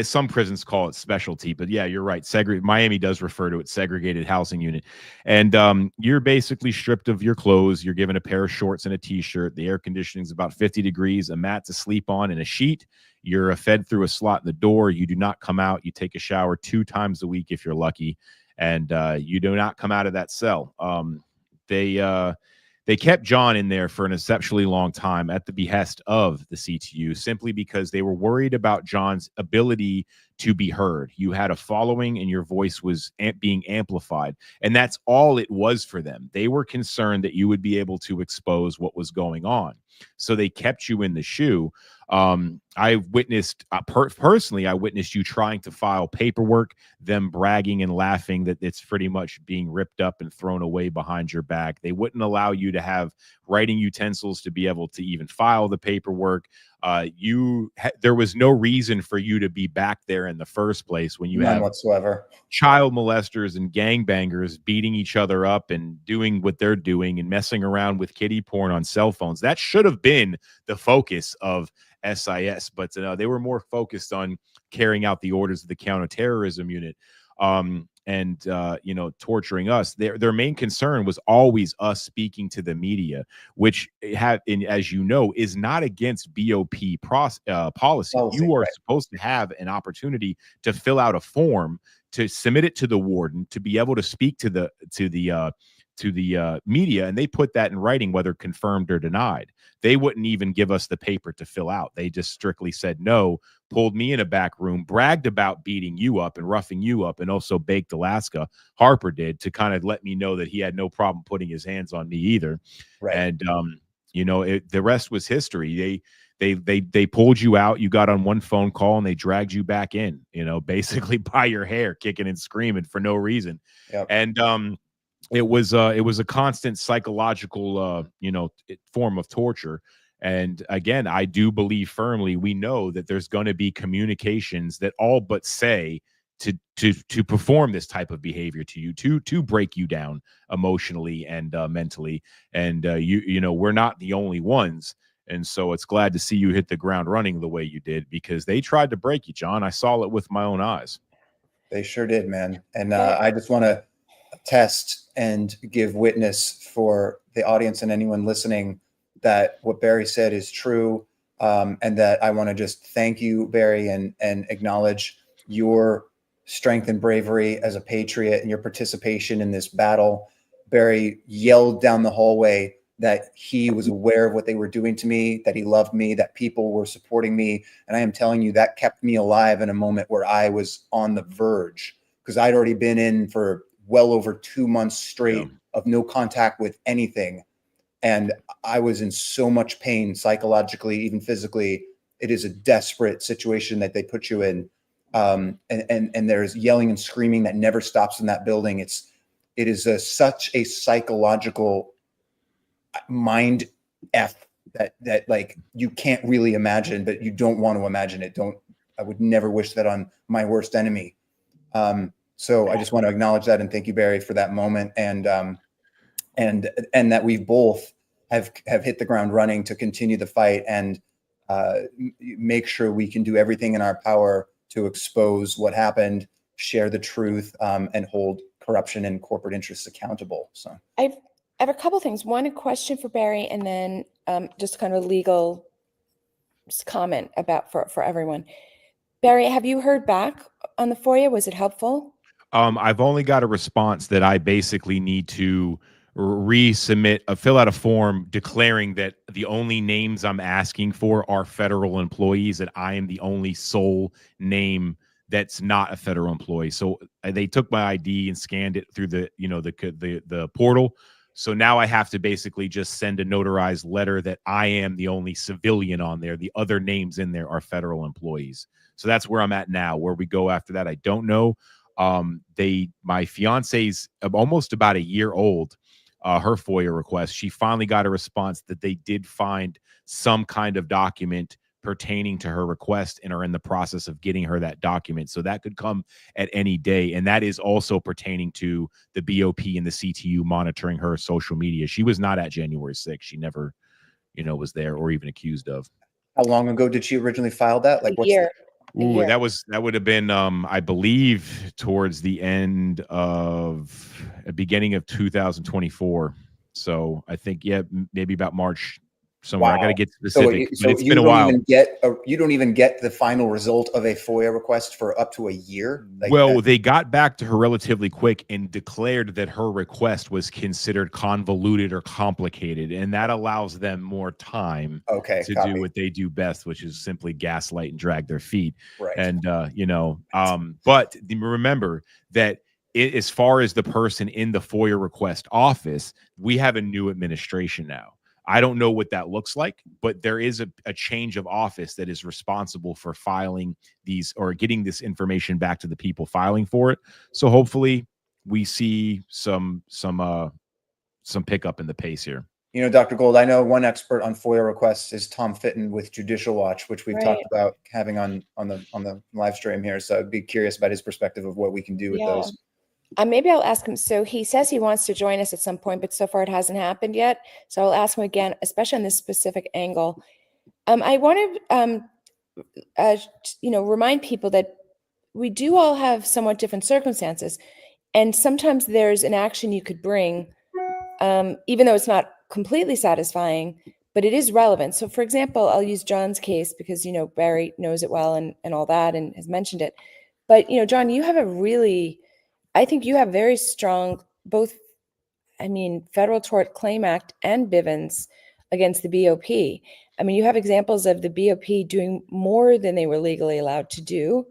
Some prisons call it specialty, but yeah, you're right. Miami does refer to it segregated housing unit, and you're basically stripped of your clothes. You're given a pair of shorts and a t-shirt. The air conditioning is about 50 degrees, a mat to sleep on, and a sheet. You're fed through a slot in the door. You do not come out. You take a shower 2 times a week if you're lucky, and you do not come out of that cell. They kept John in there for an exceptionally long time at the behest of the CTU, simply because they were worried about John's ability to be heard. You had a following and your voice was being amplified. And that's all it was for them. They were concerned that you would be able to expose what was going on. So they kept you in the SHU. I witnessed personally, I witnessed you trying to file paperwork, them bragging and laughing that it's pretty much being ripped up and thrown away behind your back. They wouldn't allow you to have writing utensils to be able to even file the paperwork. There was no reason for you to be back there in the first place when you none have whatsoever child molesters and gangbangers beating each other up and doing what they're doing and messing around with kiddie porn on cell phones. That should have been the focus of SIS, but they were more focused on carrying out the orders of the counterterrorism unit. and torturing us. Their main concern was always us speaking to the media, which as you know, is not against BOP policy. You are supposed to have an opportunity to fill out a form, to submit it to the warden, to be able to speak to the media, and they put that in writing, whether confirmed or denied. They wouldn't even give us the paper to fill out. They just strictly said no, pulled me in a back room, bragged about beating you up and roughing you up, and also baked Alaska. Harper did, to kind of let me know that he had no problem putting his hands on me either. Right. And the rest was history. They pulled you out. You got on one phone call and they dragged you back in, basically by your hair, kicking and screaming for no reason. Yep. And it was a constant psychological form of torture. And again, I do believe firmly, we know that there's going to be communications that all but say to perform this type of behavior to you, to break you down emotionally and mentally. And we're not the only ones. And so it's glad to see you hit the ground running the way you did, because they tried to break you, John. I saw it with my own eyes. They sure did, man. And I just want to attest and give witness for the audience and anyone listening that what Barry said is true, and that I want to just thank you, Barry, and acknowledge your strength and bravery as a patriot and your participation in this battle. Barry yelled down the hallway that he was aware of what they were doing to me, that he loved me, that people were supporting me. And I am telling you, that kept me alive in a moment where I was on the verge, because I'd already been in for well over 2 months straight of no contact with anything. And I was in so much pain, psychologically, even physically. It is a desperate situation that they put you in. And there's yelling and screaming that never stops in that building. It is such a psychological mind F that like you can't really imagine, but you don't want to imagine it. I would never wish that on my worst enemy. So I just want to acknowledge that and thank you, Barry, for that moment. And that we both have hit the ground running to continue the fight and make sure we can do everything in our power to expose what happened, share the truth, and hold corruption and corporate interests accountable. So I have a couple things. One, a question for Barry, and then just kind of a legal comment about for everyone. Barry, have you heard back on the FOIA? Was it helpful? I've only got a response that I basically need to resubmit, fill out a form declaring that the only names I'm asking for are federal employees, that I am the only sole name that's not a federal employee. So they took my ID and scanned it through the portal. So now I have to basically just send a notarized letter that I am the only civilian on there. The other names in there are federal employees. So that's where I'm at now. Where we go after that, I don't know. My fiance's almost about a year old. Her FOIA request, she finally got a response that they did find some kind of document pertaining to her request and are in the process of getting her that document. So that could come at any day. And that is also pertaining to the BOP and the CTU monitoring her social media. She was not at January 6th. She never, was there or even accused of. How long ago did she originally file that? Like a year. Ooh, that would have been, I believe, towards the end of beginning of 2024. So I think, maybe about March somewhere. Wow. I got to get specific. So it's been a while. You don't even get the final result of a FOIA request for up to a year. They got back to her relatively quick and declared that her request was considered convoluted or complicated, and that allows them more time to do what they do best, which is simply gaslight and drag their feet. Right. And but remember that as far as the person in the FOIA request office, we have a new administration now. I don't know what that looks like, but there is a change of office that is responsible for filing these or getting this information back to the people filing for it. So hopefully we see some pickup in the pace here. Dr. Gold, I know one expert on FOIA requests is Tom Fitton with Judicial Watch, which we've talked about having on the live stream here. So I'd be curious about his perspective of what we can do with those. Maybe I'll ask him. So he says he wants to join us at some point, but so far it hasn't happened yet. So I'll ask him again, especially on this specific angle. I want to, remind people that we do all have somewhat different circumstances. And sometimes there's an action you could bring, even though it's not completely satisfying, but it is relevant. So for example, I'll use John's case because, Barry knows it well and all that and has mentioned it. But, John, you have I think you have very strong, Federal Tort Claim Act and Bivens against the BOP. You have examples of the BOP doing more than they were legally allowed to do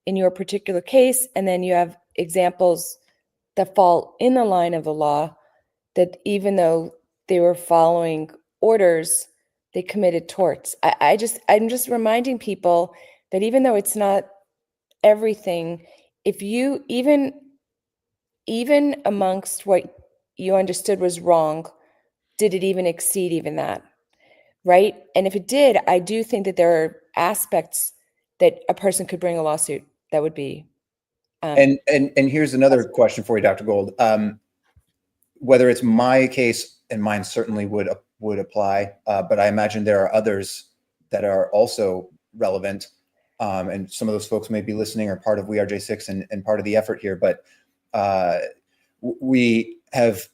in your particular case. And then you have examples that fall in the line of the law that even though they were following orders, they committed torts. I'm just reminding people that even though it's not everything, if you even amongst what you understood was wrong, did it even exceed even that? Right? And if it did, I do think that there are aspects that a person could bring a lawsuit that would be. And here's another question for you, Dr. Gold. Whether it's my case, and mine certainly would apply, but I imagine there are others that are also relevant. And some of those folks may be listening or part of We Are J6 and part of the effort here. But we have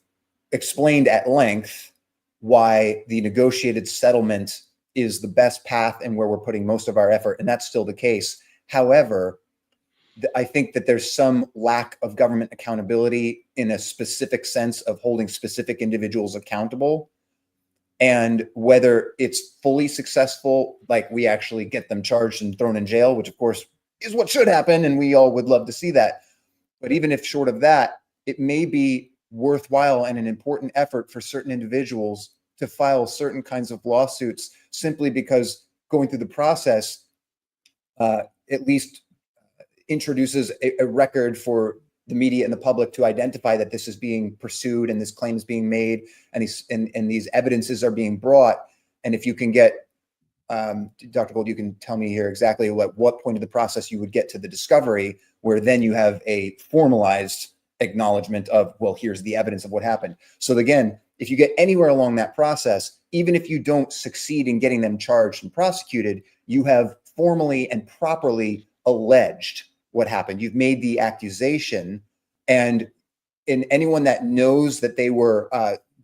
explained at length why the negotiated settlement is the best path and where we're putting most of our effort. And that's still the case. However, I think that there's some lack of government accountability in a specific sense of holding specific individuals accountable. And whether it's fully successful, like we actually get them charged and thrown in jail, which of course is what should happen. And we all would love to see that. But even if short of that, it may be worthwhile and an important effort for certain individuals to file certain kinds of lawsuits simply because going through the process at least introduces a record for the media and the public to identify that this is being pursued and this claim is being made and these evidences are being brought. And if you can get, Dr. Gold, you can tell me here exactly what point of the process you would get to the discovery where then you have a formalized acknowledgement of, well, here's the evidence of what happened. So again, if you get anywhere along that process, even if you don't succeed in getting them charged and prosecuted, you have formally and properly alleged what happened. You've made the accusation, and in anyone that knows that they were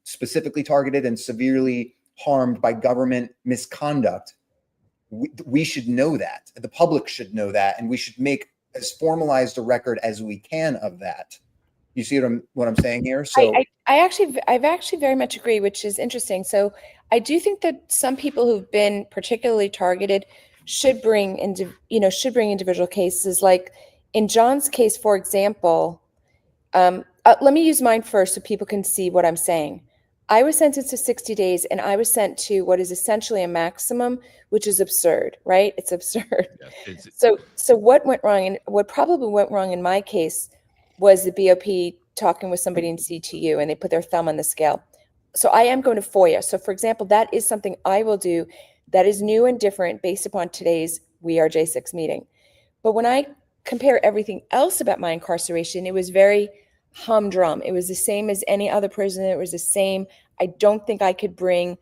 specifically targeted and severely harmed by government misconduct, we should know that. The public should know that, and we should make as formalized a record as we can of that. You see what I'm saying here? So I actually very much agree, which is interesting. So I do think that some people who've been particularly targeted should bring individual cases. Like in John's case, for example, let me use mine first so people can see what I'm saying. I was sentenced to 60 days and I was sent to what is essentially a maximum, which is absurd, right? It's absurd. Yeah, so what went wrong, and what probably went wrong in my case was the BOP talking with somebody in CTU and they put their thumb on the scale. So I am going to FOIA. So for example, that is something I will do that is new and different based upon today's We Are J6 meeting. But when I compare everything else about my incarceration, it was very humdrum. It was the same as any other prison. It was the same. I don't think I could bring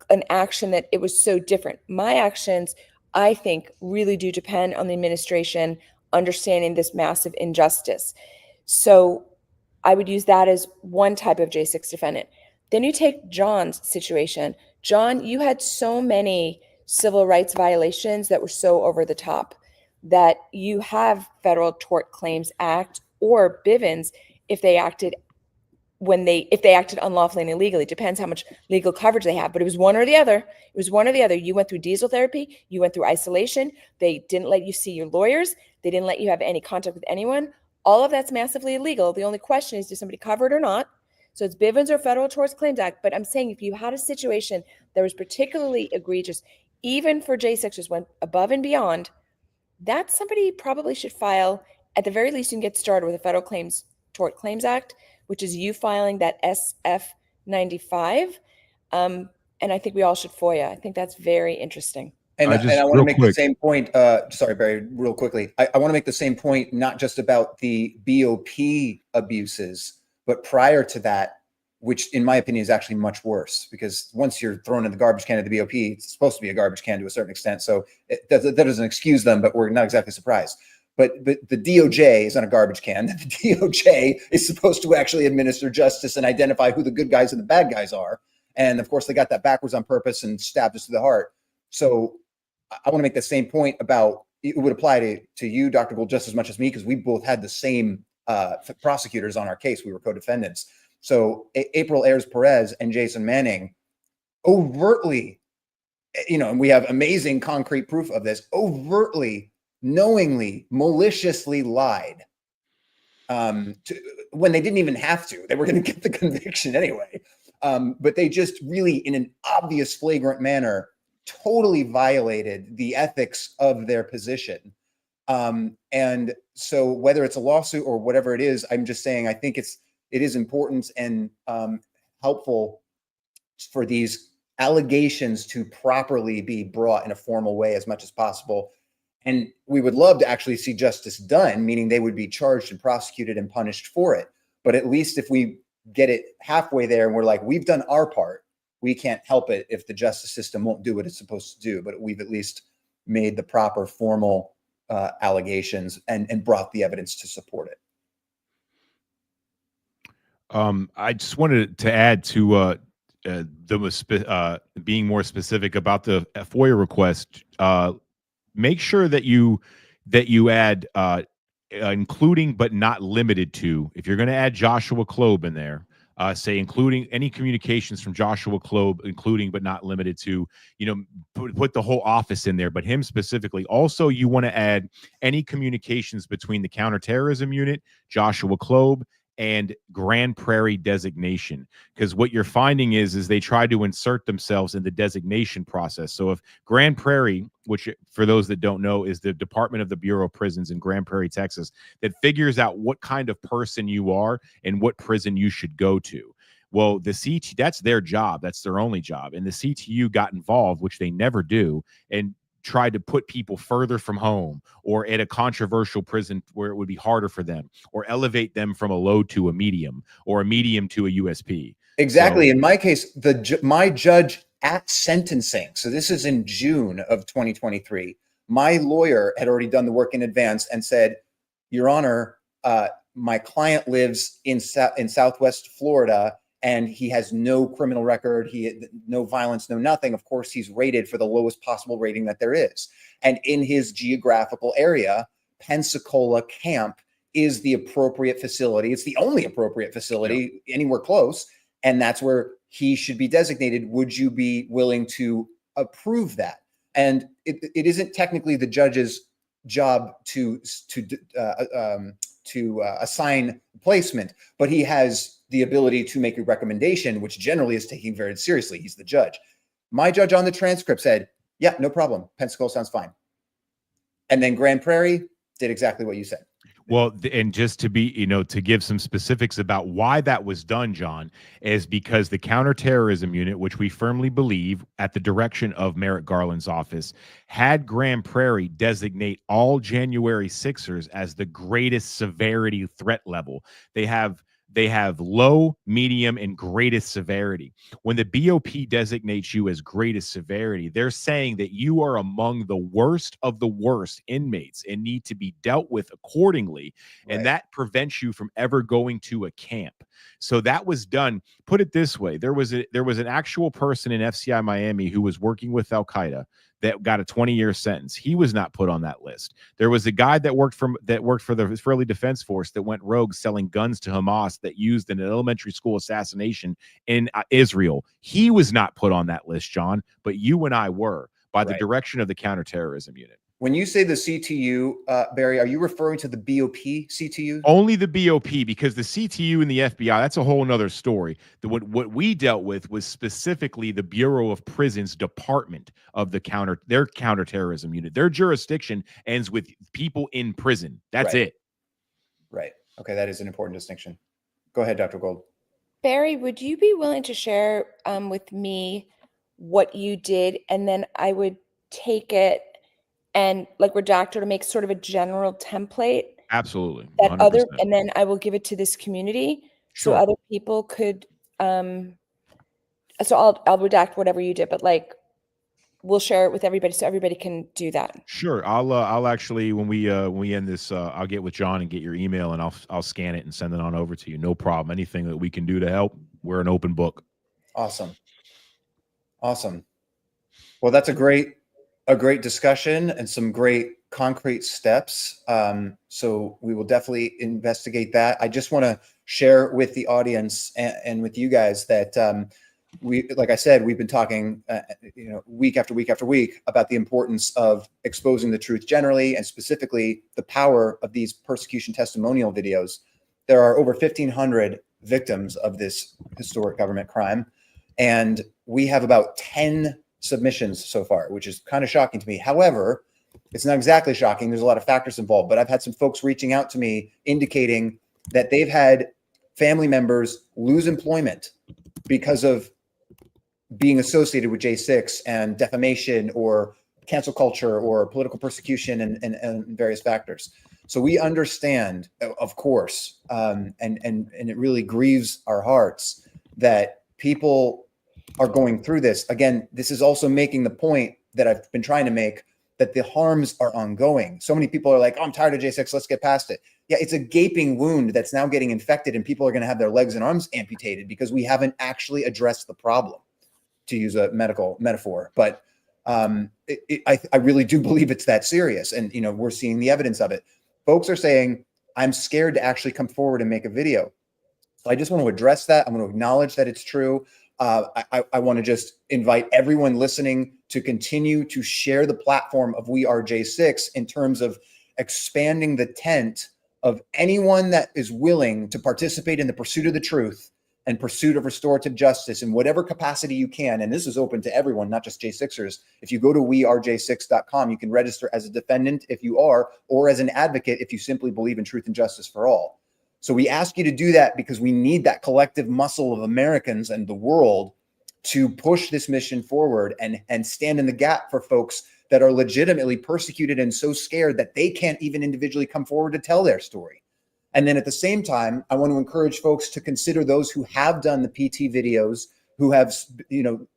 an action that it was so different. My actions, I think, really do depend on the administration understanding this massive injustice. So I would use that as one type of J6 defendant. Then you take John's situation. John, you had so many civil rights violations that were so over the top that you have Federal Tort Claims Act or Bivens if they acted unlawfully and illegally. Depends how much legal coverage they have, but it was one or the other. It was one or the other. You went through diesel therapy, you went through isolation, they didn't let you see your lawyers, they didn't let you have any contact with anyone. All of that's massively illegal. The only question is, does somebody cover it or not? So it's Bivens or Federal Tort Claims Act. But I'm saying if you had a situation that was particularly egregious, even for J6ers went above and beyond, that somebody probably should file. At the very least, you can get started with a Federal Tort Claims Act, which is you filing that SF 95. And I think we all should FOIA. I think that's very interesting. And I want to make the same point. Sorry, Barry, real quickly. I want to make the same point, not just about the BOP abuses, but prior to that, which in my opinion is actually much worse, because once you're thrown in the garbage can of the BOP, it's supposed to be a garbage can to a certain extent. So that doesn't excuse them, but we're not exactly surprised. but the DOJ is on a garbage can. The DOJ is supposed to actually administer justice and identify who the good guys and the bad guys are. And of course, they got that backwards on purpose and stabbed us to the heart. So I want to make the same point about, it would apply to you, Dr. Gould, just as much as me, because we both had the same prosecutors on our case. We were co-defendants. So April Ayers Perez and Jason Manning overtly, and we have amazing concrete proof of this, overtly, knowingly, maliciously lied when they didn't even have to. They were going to get the conviction anyway. But they just really, in an obvious, flagrant manner, totally violated the ethics of their position. And so whether it's a lawsuit or whatever it is, I'm just saying, I think it is important and helpful for these allegations to properly be brought in a formal way as much as possible. And we would love to actually see justice done, meaning they would be charged and prosecuted and punished for it. But at least if we get it halfway there and we're like, we've done our part, we can't help it if the justice system won't do what it's supposed to do. But we've at least made the proper formal allegations and brought the evidence to support it. I just wanted to add to being more specific about the FOIA request. Make sure that you add including but not limited to. If you're going to add Joshua Kloeb in there, say including any communications from Joshua Kloeb, including but not limited to, put the whole office in there, but him specifically. Also, you want to add any communications between the counterterrorism unit, Joshua Kloeb, and Grand Prairie designation, because what you're finding is they try to insert themselves in the designation process. So if Grand Prairie, which for those that don't know is the Department of the Bureau of Prisons in Grand Prairie, Texas, that figures out what kind of person you are and what prison you should go to. Well, the CT, that's their job. That's their only job. And the CTU got involved, which they never do, and tried to put people further from home or at a controversial prison where it would be harder for them, or elevate them from a low to a medium or a medium to a USP. Exactly. So, in my case, my judge at sentencing, so this is in June of 2023, my lawyer had already done the work in advance and said, Your Honor, my client lives in Southwest Florida, and he has no criminal record, no violence, no nothing. Of course, he's rated for the lowest possible rating that there is. And in his geographical area, Pensacola Camp is the appropriate facility. It's the only appropriate facility anywhere close. And that's where he should be designated. Would you be willing to approve that? And it isn't technically the judge's job to assign placement, but he has the ability to make a recommendation, which generally is taken very seriously. He's the judge. My judge on the transcript said, yeah, no problem. Pensacola sounds fine. And then Grand Prairie did exactly what you said. Well, and just to be, to give some specifics about why that was done, John, is because the counterterrorism unit, which we firmly believe at the direction of Merrick Garland's office, had Grand Prairie designate all January 6ers as the greatest severity threat level. They have low, medium, and greatest severity. When the BOP designates you as greatest severity, they're saying that you are among the worst of the worst inmates and need to be dealt with accordingly. Right. And that prevents you from ever going to a camp. So that was done. Put it this way. There was an actual person in FCI Miami who was working with Al-Qaeda that got a 20-year sentence. He was not put on that list. There was a guy that worked for the Israeli Defense Force that went rogue selling guns to Hamas that used in an elementary school assassination in Israel. He was not put on that list, John, but you and I were, by the direction of the counterterrorism unit. When you say the CTU, Barry, are you referring to the BOP CTU? Only the BOP, because the CTU and the FBI, that's a whole nother story. What we dealt with was specifically the Bureau of Prisons department of their counterterrorism unit. Their jurisdiction ends with people in prison. That's it. Right. Okay, that is an important distinction. Go ahead, Dr. Gould. Barry, would you be willing to share with me what you did, and then I would take it and redact or to make sort of a general template? Absolutely. That and then I will give it to this community. Sure. So other people could, so I'll redact whatever you did, but we'll share it with everybody so everybody can do that. Sure. I'll actually, when we end this, I'll get with John and get your email, and I'll scan it and send it on over to you. No problem. Anything that we can do to help, we're an open book. Awesome. Awesome. Well, that's a great discussion and some great concrete steps. So we will definitely investigate that. I just want to share with the audience and with you guys that like I said, we've been talking, week after week after week about the importance of exposing the truth generally, and specifically the power of these persecution testimonial videos. There are over 1,500 victims of this historic government crime, and we have about 10 submissions so far, which is kind of shocking to me. However, it's not exactly shocking. There's a lot of factors involved, but I've had some folks reaching out to me indicating that they've had family members lose employment because of being associated with J6 and defamation or cancel culture or political persecution and various factors. So we understand, of course, and it really grieves our hearts that people are going through this. Again, this is also making the point that I've been trying to make, that the harms are ongoing. So many people are like, oh, I'm tired of J6, let's get past it. Yeah, it's a gaping wound that's now getting infected, and people are going to have their legs and arms amputated because we haven't actually addressed the problem, to use a medical metaphor. But I really do believe it's that serious. And, we're seeing the evidence of it. Folks are saying, I'm scared to actually come forward and make a video. So I just want to address that. I want to acknowledge that it's true. I want to just invite everyone listening to continue to share the platform of We Are J6 in terms of expanding the tent of anyone that is willing to participate in the pursuit of the truth and pursuit of restorative justice in whatever capacity you can. And this is open to everyone, not just J6ers. If you go to wearej6.com, you can register as a defendant if you are, or as an advocate if you simply believe in truth and justice for all. So we ask you to do that because we need that collective muscle of Americans and the world to push this mission forward and stand in the gap for folks that are legitimately persecuted and so scared that they can't even individually come forward to tell their story. And then at the same time, I want to encourage folks to consider those who have done the PT videos, who have,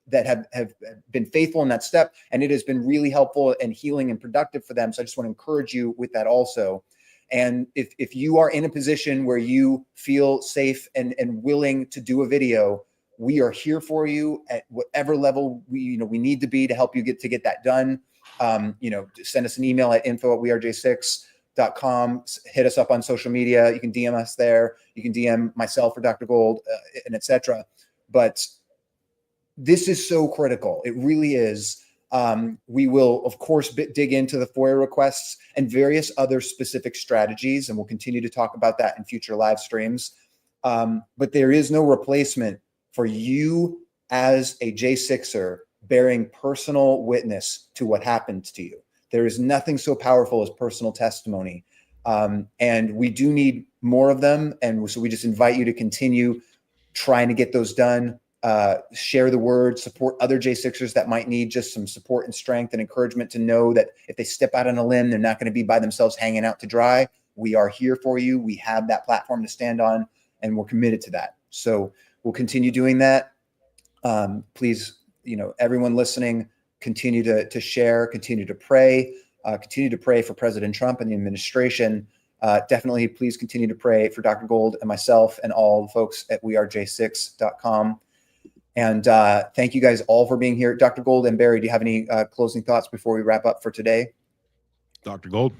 that have been faithful in that step. And it has been really helpful and healing and productive for them. So I just want to encourage you with that also. And if you are in a position where you feel safe and willing to do a video, we are here for you at whatever level we need to be to help you get that done. Send us an email at info@wearej6.com. Hit us up on social media. You can DM us there. You can DM myself or Dr. Gold, and etc. But this is so critical. It really is. We will, of course, dig into the FOIA requests and various other specific strategies, and we'll continue to talk about that in future live streams. But there is no replacement for you as a J6er bearing personal witness to what happened to you. There is nothing so powerful as personal testimony. And we do need more of them. And so we just invite you to continue trying to get those done. Share the word, support other J6ers that might need just some support and strength and encouragement to know that if they step out on a limb, they're not going to be by themselves hanging out to dry. We are here for you. We have that platform to stand on, and we're committed to that. So we'll continue doing that. Please, everyone listening, continue to share, continue to pray for President Trump and the administration. Definitely, please continue to pray for Dr. Gold and myself and all the folks at wearej6.com. And thank you guys all for being here. Dr. Gold and Barry, do you have any closing thoughts before we wrap up for today? Dr. Gold?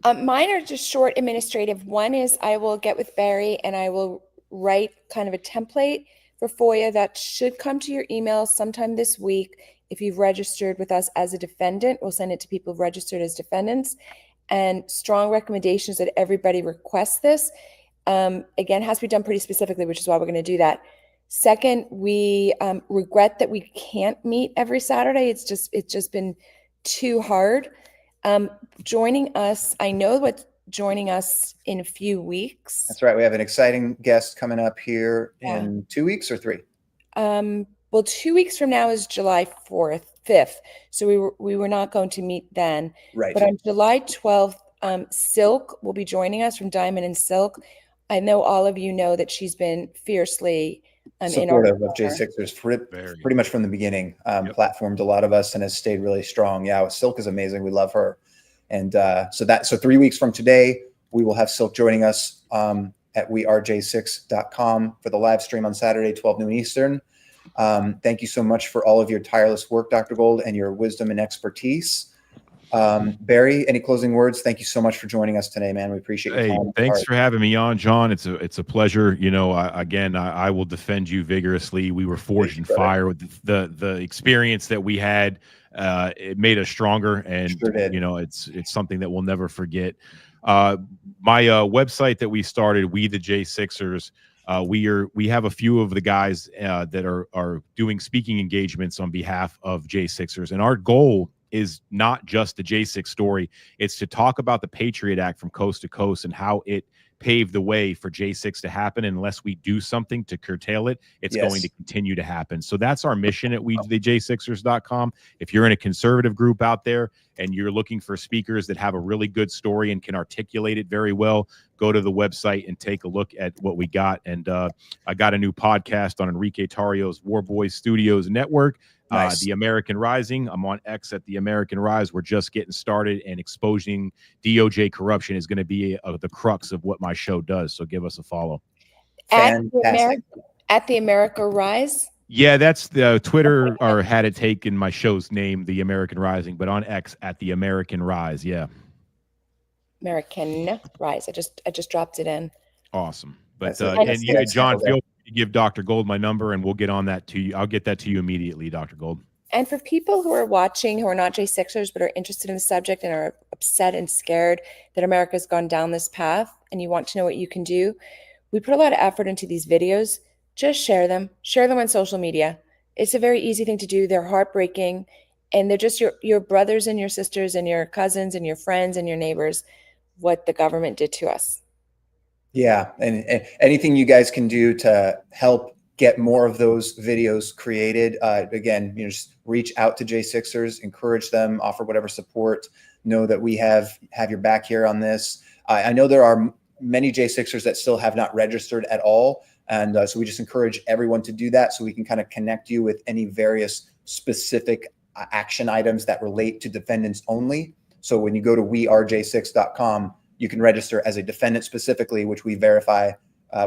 Mine are just short administrative. One is I will get with Barry and I will write kind of a template for FOIA that should come to your email sometime this week. If you've registered with us as a defendant, we'll send it to people registered as defendants, and strong recommendations that everybody requests this. Again, it has to be done pretty specifically, which is why we're going to do that. Second, we regret that we can't meet every Saturday. It's just been too hard. Joining us, I know what's joining us in a few weeks. That's right. We have an exciting guest coming up here in 2 weeks or 3. Well, 2 weeks from now is July 5th. So we were not going to meet then. Right. But on July 12th, Silk will be joining us from Diamond and Silk. I know all of you know that she's been fiercely supportive of J6ers Very. pretty much from the beginning. Yep. Platformed a lot of us and has stayed really strong. Yeah, Silk is amazing. We love her. And so 3 weeks from today, we will have Silk joining us at wearej6.com for the live stream on Saturday, 12 noon Eastern. Thank you so much for all of your tireless work, Dr. Gold, and your wisdom and expertise. Barry, any closing words? Thank you so much for joining us today, man. We appreciate your time. Thanks for having me on, John. It's a pleasure. You know, I will defend you vigorously. We were forged in fire with the experience that we had. It made us stronger, and you know, it's something that we'll never forget. My website that we started, We the J6ers. We have a few of the guys that are doing speaking engagements on behalf of J6ers, and our goal is not just the J6 story. It's to talk about the Patriot Act from coast to coast and how it paved the way for J6 to happen. And unless we do something to curtail it, it's going to continue to happen. So that's our mission at WeTheJ6ers.com. If you're in a conservative group out there and you're looking for speakers that have a really good story and can articulate it very well, go to the website and take a look at what we got. And I got a new podcast on Enrique Tarrio's War Boys Studios Network. Nice. The American Rising. I'm on X at The American Rise. We're just getting started, and exposing DOJ corruption is going to be the crux of what my show does. So give us a follow. At the America Rise? Yeah, that's the Twitter, or had it taken my show's name, The American Rising, but on X at The American Rise. Yeah. American Rise. I just dropped it in. Awesome. But and you, John, feel free to give Dr. Gold my number, and we'll get on that to you. I'll get that to you immediately, Dr. Gold. And for people who are watching, who are not J6ers, but are interested in the subject and are upset and scared that America's gone down this path, and you want to know what you can do, we put a lot of effort into these videos. Just share them. Share them on social media. It's a very easy thing to do. They're heartbreaking, and they're just your brothers and your sisters and your cousins and your friends and your neighbors, what the government did to us. Yeah, and anything you guys can do to help get more of those videos created. Again, you know, just reach out to J6ers, encourage them, offer whatever support. Know that we have your back here on this. I know there are many J6ers that still have not registered at all. And so we just encourage everyone to do that, so we can kind of connect you with any various specific action items that relate to defendants only. So when you go to wearej6.com, you can register as a defendant specifically, which we verify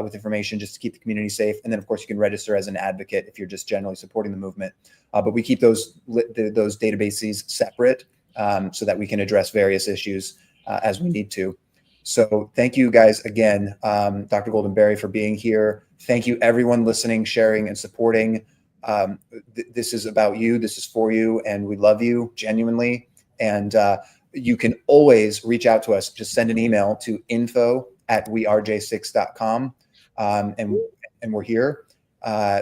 with information just to keep the community safe. And then, of course, you can register as an advocate if you're just generally supporting the movement. But we keep those databases separate so that we can address various issues as we need to. So thank you guys again, Dr. Goldenberry, for being here. Thank you, everyone listening, sharing, and supporting. This is about you. This is for you. And we love you genuinely. And you can always reach out to us. Just send an email to info@wearej6.com. And we're here.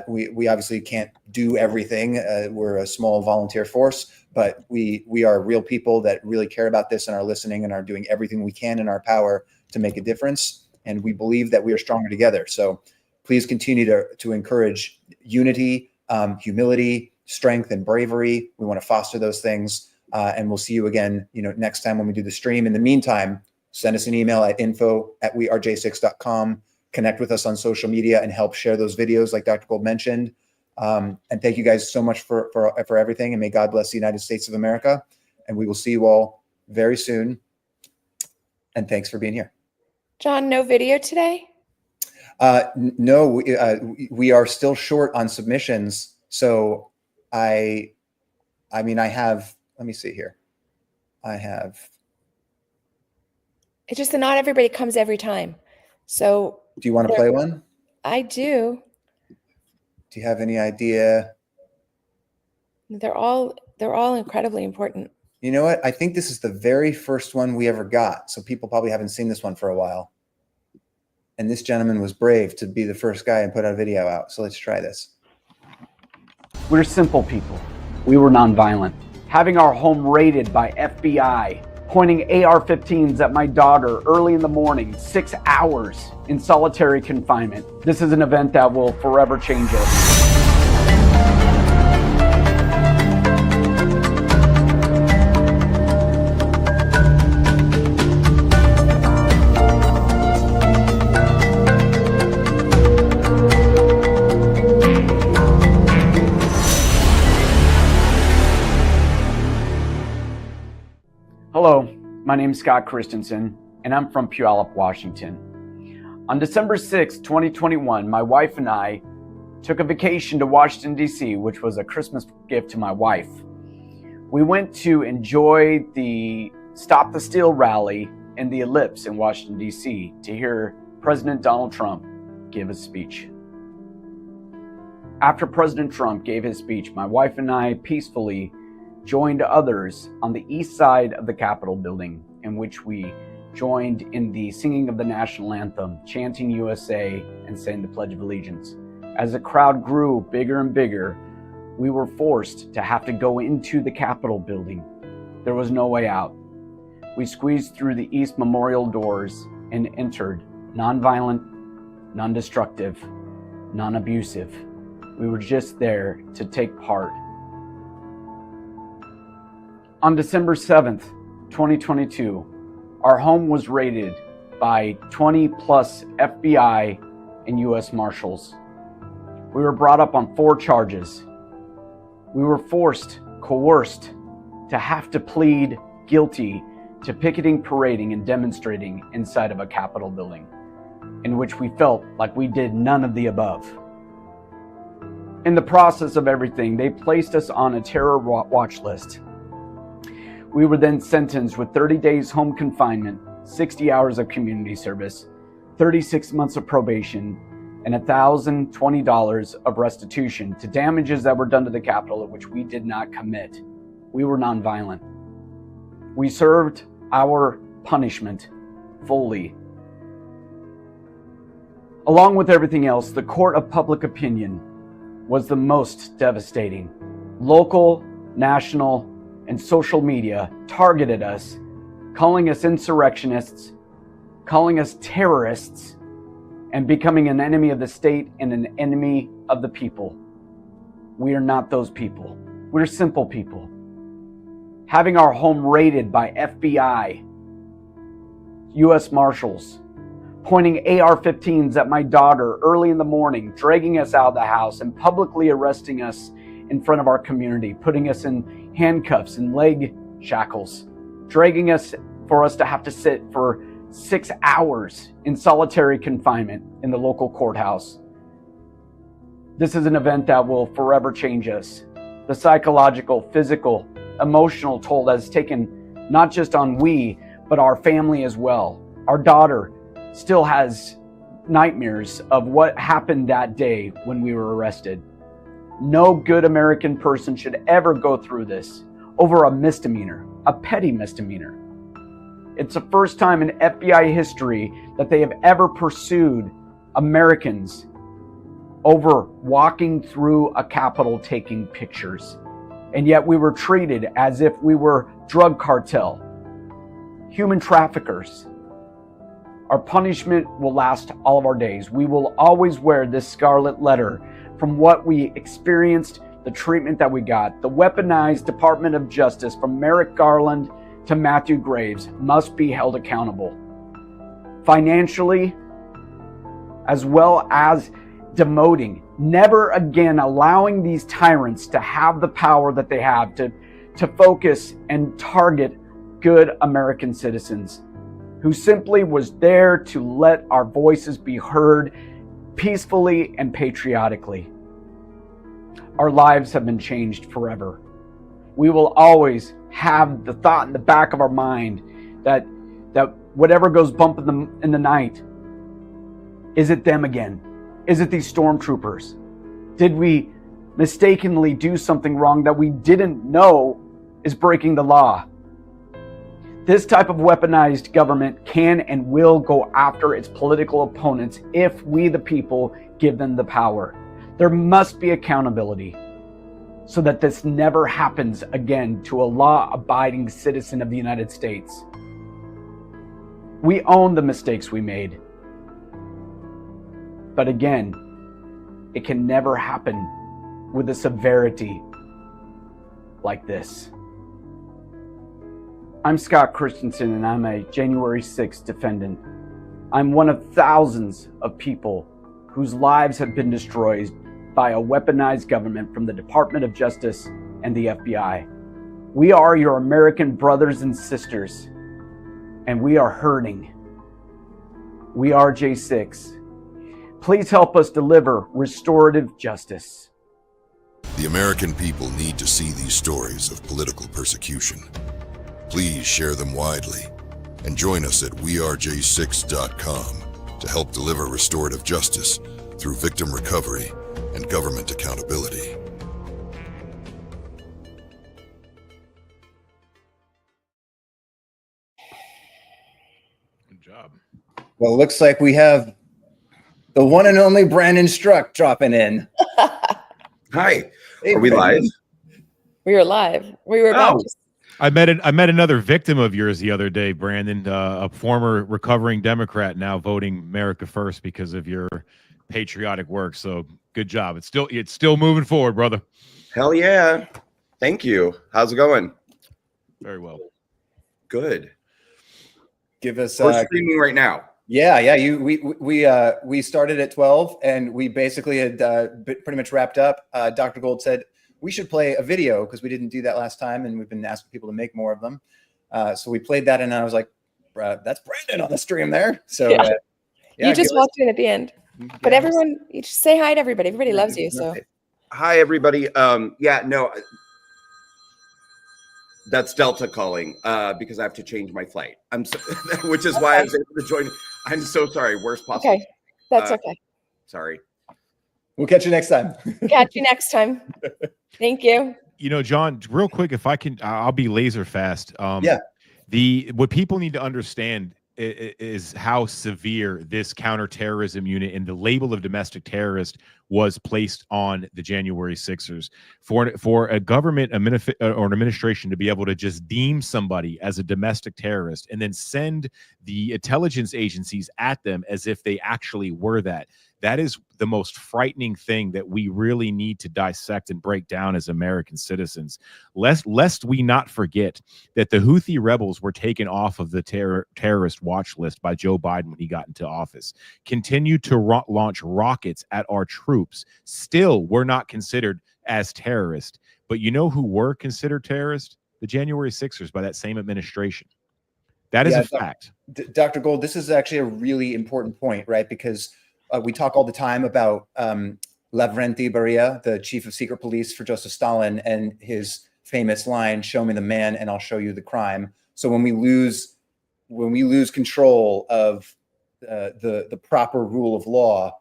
We obviously can't do everything. We're a small volunteer force, but we are real people that really care about this and are listening and are doing everything we can in our power to make a difference. And we believe that we are stronger together. So please continue to encourage unity, humility, strength, and bravery. We want to foster those things. And we'll see you again, next time when we do the stream. In the meantime, send us an email at info@wearej6.com. Connect with us on social media and help share those videos like Dr. Gold mentioned. And thank you guys so much for everything. And may God bless the United States of America. And we will see you all very soon. And thanks for being here. John, no video today? No, we are still short on submissions. So I have, let me see here. It's just that not everybody comes every time. So do you want to play one? I do. Do you have any idea? They're all incredibly important. You know what? I think this is the very first one we ever got. So people probably haven't seen this one for a while. And this gentleman was brave to be the first guy and put a video out. So let's try this. We're simple people. We were nonviolent. Having our home raided by FBI, pointing AR-15s at my daughter early in the morning, 6 hours in solitary confinement. This is an event that will forever change us. Hello, my name is Scott Christensen, and I'm from Puyallup, Washington. On December 6, 2021, my wife and I took a vacation to Washington, D.C., which was a Christmas gift to my wife. We went to enjoy the Stop the Steal rally in the Ellipse in Washington, D.C. to hear President Donald Trump give a speech. After President Trump gave his speech, my wife and I peacefully joined others on the east side of the Capitol building, in which we joined in the singing of the national anthem, chanting USA, and saying the Pledge of Allegiance. As the crowd grew bigger and bigger, we were forced to have to go into the Capitol building. There was no way out. We squeezed through the East Memorial doors and entered, nonviolent, non-destructive, non-abusive. We were just there to take part. On December 7th, 2022, our home was raided by 20 plus FBI and US Marshals. We were brought up on 4 charges. We were coerced to have to plead guilty to picketing, parading, and demonstrating inside of a Capitol building, in which we felt like we did none of the above. In the process of everything, they placed us on a terror watch list. We were then sentenced with 30 days home confinement, 60 hours of community service, 36 months of probation, and $1,020 of restitution to damages that were done to the Capitol of which we did not commit. We were nonviolent. We served our punishment fully. Along with everything else, the court of public opinion was the most devastating. Local, national, and social media targeted us, calling us insurrectionists, calling us terrorists, and becoming an enemy of the state and an enemy of the people. We are not those people. We're simple people. Having our home raided by FBI, US Marshals, pointing AR-15s at my daughter early in the morning, dragging us out of the house and publicly arresting us in front of our community, putting us in handcuffs and leg shackles, dragging us for us to have to sit for 6 hours in solitary confinement in the local courthouse. This is an event that will forever change us. The psychological, physical, emotional toll that is taken not just on we, but our family as well. Our daughter still has nightmares of what happened that day when we were arrested. No good American person should ever go through this over a misdemeanor, a petty misdemeanor. It's the first time in FBI history that they have ever pursued Americans over walking through a Capitol taking pictures. And yet we were treated as if we were drug cartel, human traffickers. Our punishment will last all of our days. We will always wear this scarlet letter from what we experienced, the treatment that we got. The weaponized Department of Justice, from Merrick Garland to Matthew Graves, must be held accountable. Financially, as well as demoting, never again allowing these tyrants to have the power that they have to focus and target good American citizens who simply was there to let our voices be heard peacefully and patriotically. Our lives have been changed forever. We will always have the thought in the back of our mind that whatever goes bump in the night, is it them again? Is it these stormtroopers? Did we mistakenly do something wrong that we didn't know is breaking the law? This type of weaponized government can and will go after its political opponents if we, the people, give them the power. There must be accountability so that this never happens again to a law-abiding citizen of the United States. We own the mistakes we made. But again, it can never happen with a severity like this. I'm Scott Christensen, and I'm a January 6th defendant. I'm one of thousands of people whose lives have been destroyed by a weaponized government from the Department of Justice and the FBI. We are your American brothers and sisters, and we are hurting. We are J6. Please help us deliver restorative justice. The American people need to see these stories of political persecution. Please share them widely and join us at wearej6.com to help deliver restorative justice through victim recovery and government accountability. Good job. Well, it looks like we have the one and only Brandon Struck dropping in. Hi. Hey, Are we live? Brandon. We were live. We were about Oh. to. I met another victim of yours the other day, Brandon, a former recovering Democrat, now voting America First because of your patriotic work. So good job. It's still moving forward, brother. Hell yeah. Thank you. How's it going? Very well. Good. Give us We're streaming right now. yeah. We started at 12 and we basically had pretty much wrapped up. Dr. Gold said we should play a video because we didn't do that last time, and we've been asking people to make more of them. So we played that, and I was like, "That's Brandon on the stream there." So Yeah. yeah, You just walked in at the end, but everyone, you just say hi to everybody. Everybody loves you. So Hi, everybody. No, that's Delta calling because I have to change my flight. Which is why I was able to join. I'm so sorry. Worst possible. okay, that's okay. Sorry. we'll catch you next time. Catch you next time. Thank you. You know, John, real quick, if I can, I'll be laser fast. Yeah. What people need to understand is how severe this counterterrorism unit and the label of domestic terrorist was placed on the January Sixers. For a government or an administration to be able to just deem somebody as a domestic terrorist and then send the intelligence agencies at them as if they actually were that. That is the most frightening thing that we really need to dissect and break down as American citizens, lest we not forget that the Houthi rebels were taken off of the terrorist watch list by Joe Biden when he got into office, continue to launch rockets at our troops. Still, we're not considered as terrorists. But you know who were considered terrorists? The January Sixers by that same administration. That is a fact. Dr. Gold, this is actually a really important point, right? Because we talk all the time about Lavrenti Beria, the chief of secret police for Joseph Stalin, and his famous line, "Show me the man and I'll show you the crime." So when we lose control of the proper rule of law,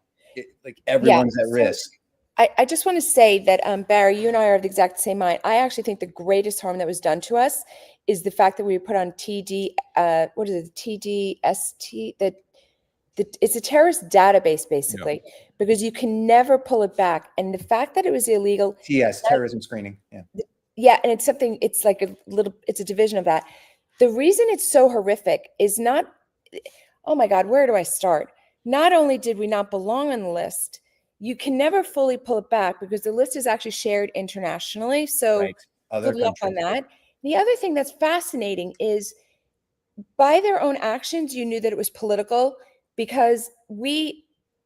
everyone's at risk. I just want to say that, Barry, you and I are of the exact same mind. I actually think the greatest harm that was done to us is the fact that we were put on TDST, it's a terrorist database, basically, because you can never pull it back. And the fact that it was illegal. Yes, terrorism screening. Yeah. Yeah, and it's like it's a division of that. The reason it's so horrific is not, oh my God, where do I start? Not only did we not belong on the list, you can never fully pull it back because the list is actually shared internationally. So good luck on that. The other thing that's fascinating is by their own actions, you knew that it was political because we,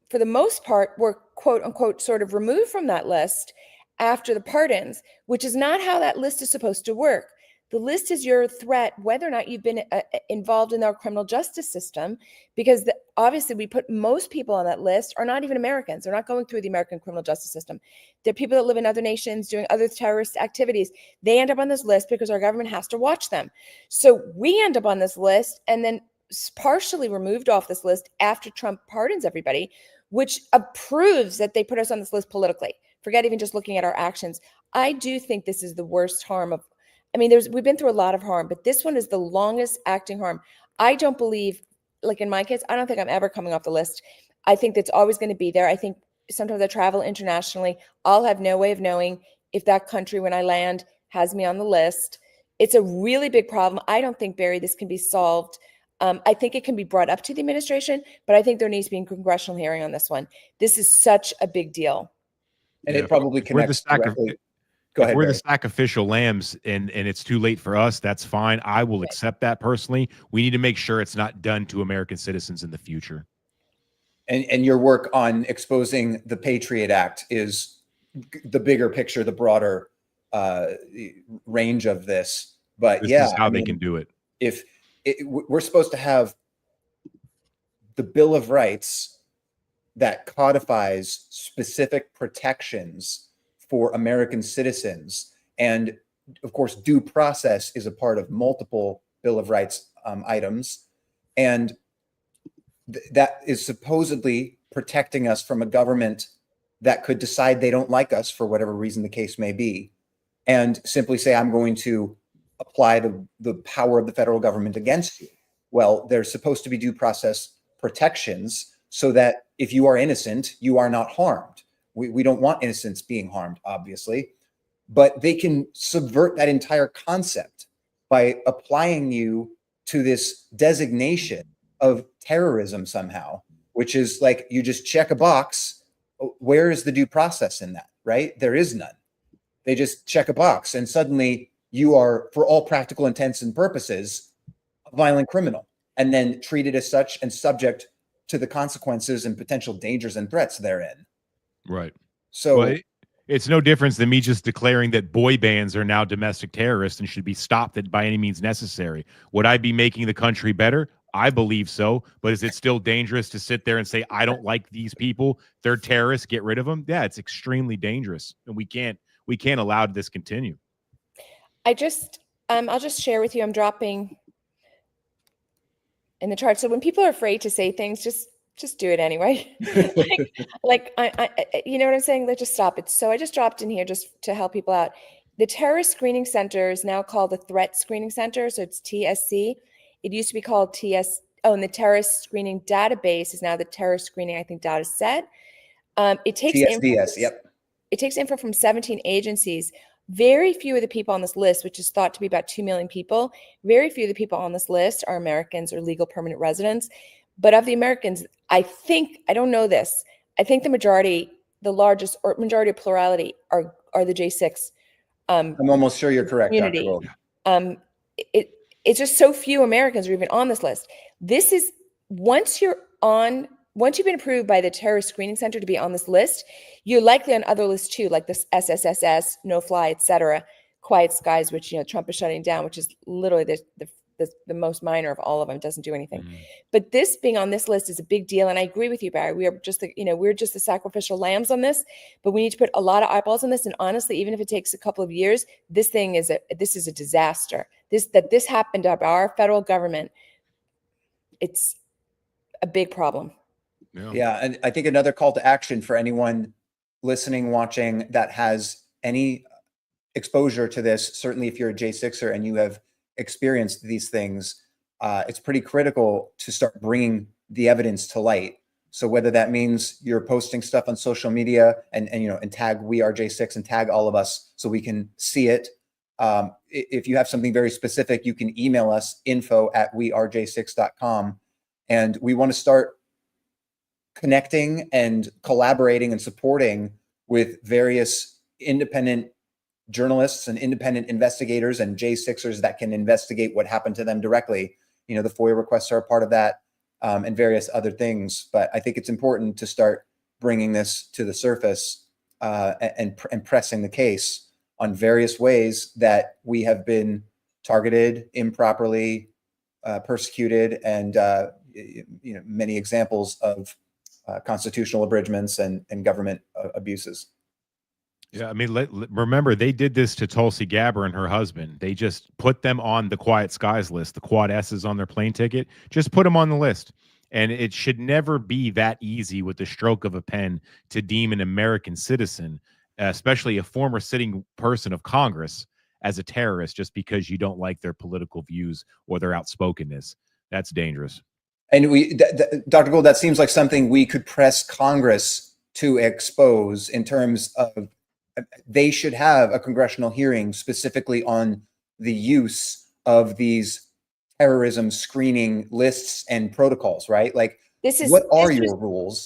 for the most part, were quote unquote sort of removed from that list after the pardons, which is not how that list is supposed to work. The list is your threat, whether or not you've been involved in our criminal justice system, because obviously we put most people on that list are not even Americans. They're not going through the American criminal justice system. They're people that live in other nations doing other terrorist activities. They end up on this list because our government has to watch them. So we end up on this list and then partially removed off this list after Trump pardons everybody, which proves that they put us on this list politically. Forget even just looking at our actions. I do think this is the worst harm of, I mean, we've been through a lot of harm, but this one is the longest acting harm. I don't believe, like in my case, I don't think I'm ever coming off the list. I think that's always going to be there. I think sometimes I travel internationally. I'll have no way of knowing if that country, when I land, has me on the list. It's a really big problem. I don't think, Barry, this can be solved. I think it can be brought up to the administration, but I think there needs to be a congressional hearing on this one. This is such a big deal. And it probably connects directly. Go ahead, we're Barry. the sacrificial lambs and it's too late for us, that's fine. I will accept that personally. We need to make sure it's not done to American citizens in the future. And your work on exposing the Patriot Act is the bigger picture, the broader range of this. But This yeah, is how I they mean, can do it. if we're supposed to have the Bill of Rights that codifies specific protections for American citizens, and of course, due process is a part of multiple Bill of Rights items, and that is supposedly protecting us from a government that could decide they don't like us for whatever reason the case may be, and simply say, I'm going to apply the power of the federal government against you. Well, there's supposed to be due process protections so that if you are innocent, you are not harmed. We don't want innocents being harmed, obviously, but they can subvert that entire concept by applying you to this designation of terrorism somehow, which is like you just check a box. Where is the due process in that, right? There is none. They just check a box and suddenly you are, for all practical intents and purposes, a violent criminal, and then treated as such and subject to the consequences and potential dangers and threats therein. Right. So Well, it's no difference than me just declaring that boy bands are now domestic terrorists and should be stopped by any means necessary. Would I be making the country better? I believe so. But is it still dangerous to sit there and say, I don't like these people, they're terrorists, get rid of them? Yeah, it's extremely dangerous. And we can't allow this to continue. I'll just share with you, I'm dropping in the chart. So when people are afraid to say things, just do it anyway. I you know what I'm saying? Let's just stop it. So I just dropped in here just to help people out. The Terrorist Screening Center is now called the Threat Screening Center. So it's TSC. It used to be called and the Terrorist Screening Database is now the Terrorist Screening, I think, Data Set. It takes TSDS, yep. It takes info from 17 agencies. Very few of the people on this list, which is thought to be about 2 million people, very few of the people on this list are Americans or legal permanent residents. But of the Americans, I don't know this, I think the majority, the largest or majority of plurality are the J6. I'm almost sure you're correct, community. Dr. Gold. It's just so few Americans are even on this list. This is once you've been approved by the Terrorist Screening Center to be on this list, you're likely on other lists too, like this SSSS, No Fly, etc. Quiet Skies, which Trump is shutting down, which is literally the most minor of all of them. It doesn't do anything. But this being on this list is a big deal, and I agree with you, Barry. We're just the sacrificial lambs on this, but we need to put a lot of eyeballs on this. And honestly, even if it takes a couple of years, this is a disaster. This happened to our federal government. It's a big problem. Yeah, and I think another call to action for anyone listening, watching that has any exposure to this, certainly if you're a J6er and you have experienced these things, it's pretty critical to start bringing the evidence to light. So whether that means you're posting stuff on social media and tag We Are J6 and tag all of us so we can see it. If you have something very specific, you can email us info@wearej6.com, and we want to start connecting and collaborating and supporting with various independent journalists and independent investigators and J6ers that can investigate what happened to them directly. The FOIA requests are a part of that, and various other things. But I think it's important to start bringing this to the surface and pressing the case on various ways that we have been targeted, improperly persecuted, and many examples of constitutional abridgments and government abuses. Yeah, I mean, remember, they did this to Tulsi Gabbard and her husband. They just put them on the Quiet Skies list, the Quad S's on their plane ticket. Just put them on the list. And it should never be that easy with the stroke of a pen to deem an American citizen, especially a former sitting person of Congress, as a terrorist just because you don't like their political views or their outspokenness. That's dangerous. And Dr. Gold, that seems like something we could press Congress to expose in terms of they should have a congressional hearing specifically on the use of these terrorism screening lists and protocols, right? Like, what are your rules?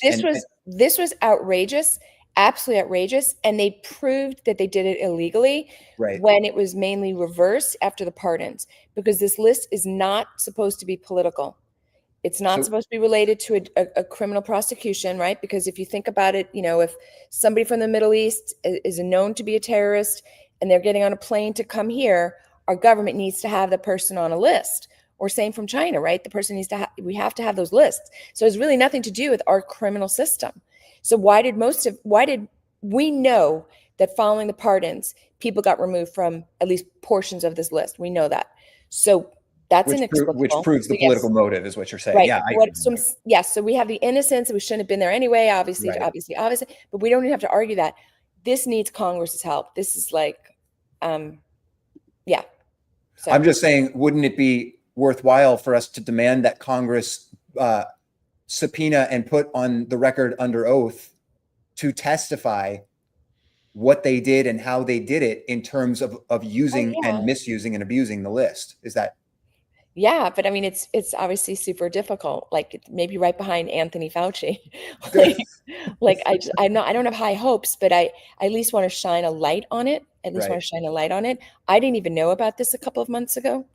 This was outrageous, absolutely outrageous. And they proved that they did it illegally when it was mainly reversed after the pardons, because this list is not supposed to be political. It's not supposed to be related to a criminal prosecution, right? Because if you think about it, if somebody from the Middle East is known to be a terrorist, and they're getting on a plane to come here, our government needs to have the person on a list. Or same from China, right? The person needs to we have to have those lists. So it's really nothing to do with our criminal system. So why did we know that following the pardons, people got removed from at least portions of this list? We know that. So that's inexplicable. Which proves the political motive is what you're saying. Right. Yeah. Yes. So we have the innocence. We shouldn't have been there anyway, obviously, but we don't even have to argue that. This needs Congress's help. This is like, yeah. So I'm just saying, wouldn't it be worthwhile for us to demand that Congress subpoena and put on the record under oath to testify what they did and how they did it in terms of using and misusing and abusing the list? Is that? Yeah, but I mean, it's obviously super difficult. Like maybe right behind Anthony Fauci. I don't have high hopes, but I at least want to shine a light on it. At least want to shine a light on it. I didn't even know about this a couple of months ago.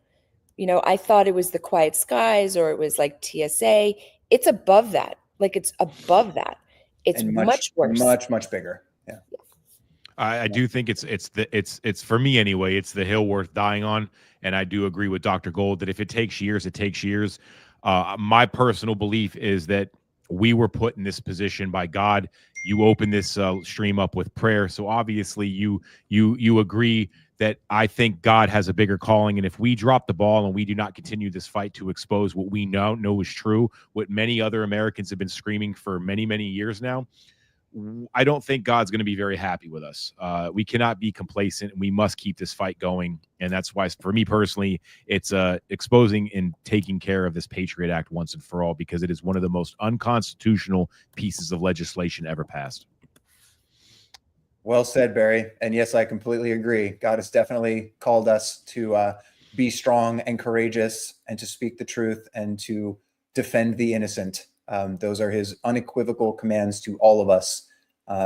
You know, I thought it was the Quiet Skies or it was like TSA. It's above that. Like it's above that. It's much worse. Much bigger. Yeah. I do think it's for me anyway, it's the hill worth dying on. And I do agree with Dr. Gold that if it takes years, it takes years. My personal belief is that we were put in this position by God. You open this stream up with prayer. So obviously you agree that I think God has a bigger calling. And if we drop the ball and we do not continue this fight to expose what we know is true, what many other Americans have been screaming for many, many years now, I don't think God's going to be very happy with us. We cannot be complacent, and we must keep this fight going. And that's why, for me personally, it's exposing and taking care of this Patriot Act once and for all, because it is one of the most unconstitutional pieces of legislation ever passed. Well said, Barry. And yes, I completely agree. God has definitely called us to be strong and courageous and to speak the truth and to defend the innocent. Those are his unequivocal commands to all of us.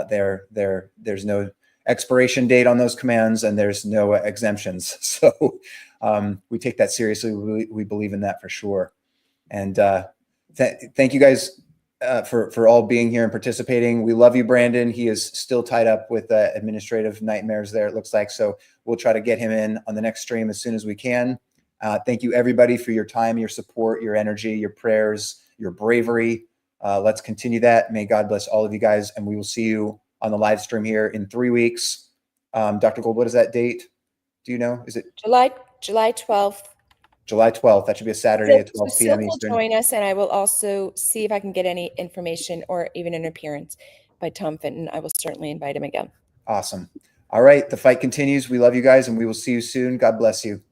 There's no expiration date on those commands, and there's no exemptions. So we take that seriously. We believe in that for sure. And thank you guys for all being here and participating. We love you, Brandon. He is still tied up with administrative nightmares there, it looks like. So we'll try to get him in on the next stream as soon as we can. Thank you, everybody, for your time, your support, your energy, your prayers, your bravery. Let's continue that. May God bless all of you guys, and we will see you on the live stream here in 3 weeks. Dr. Gold, what is that date? Do you know? Is it July 12th? July 12th. That should be a Saturday at 12 p.m. Silk Eastern. will join us, and I will also see if I can get any information or even an appearance by Tom Fenton. I will certainly invite him again. Awesome. All right. The fight continues. We love you guys, and we will see you soon. God bless you.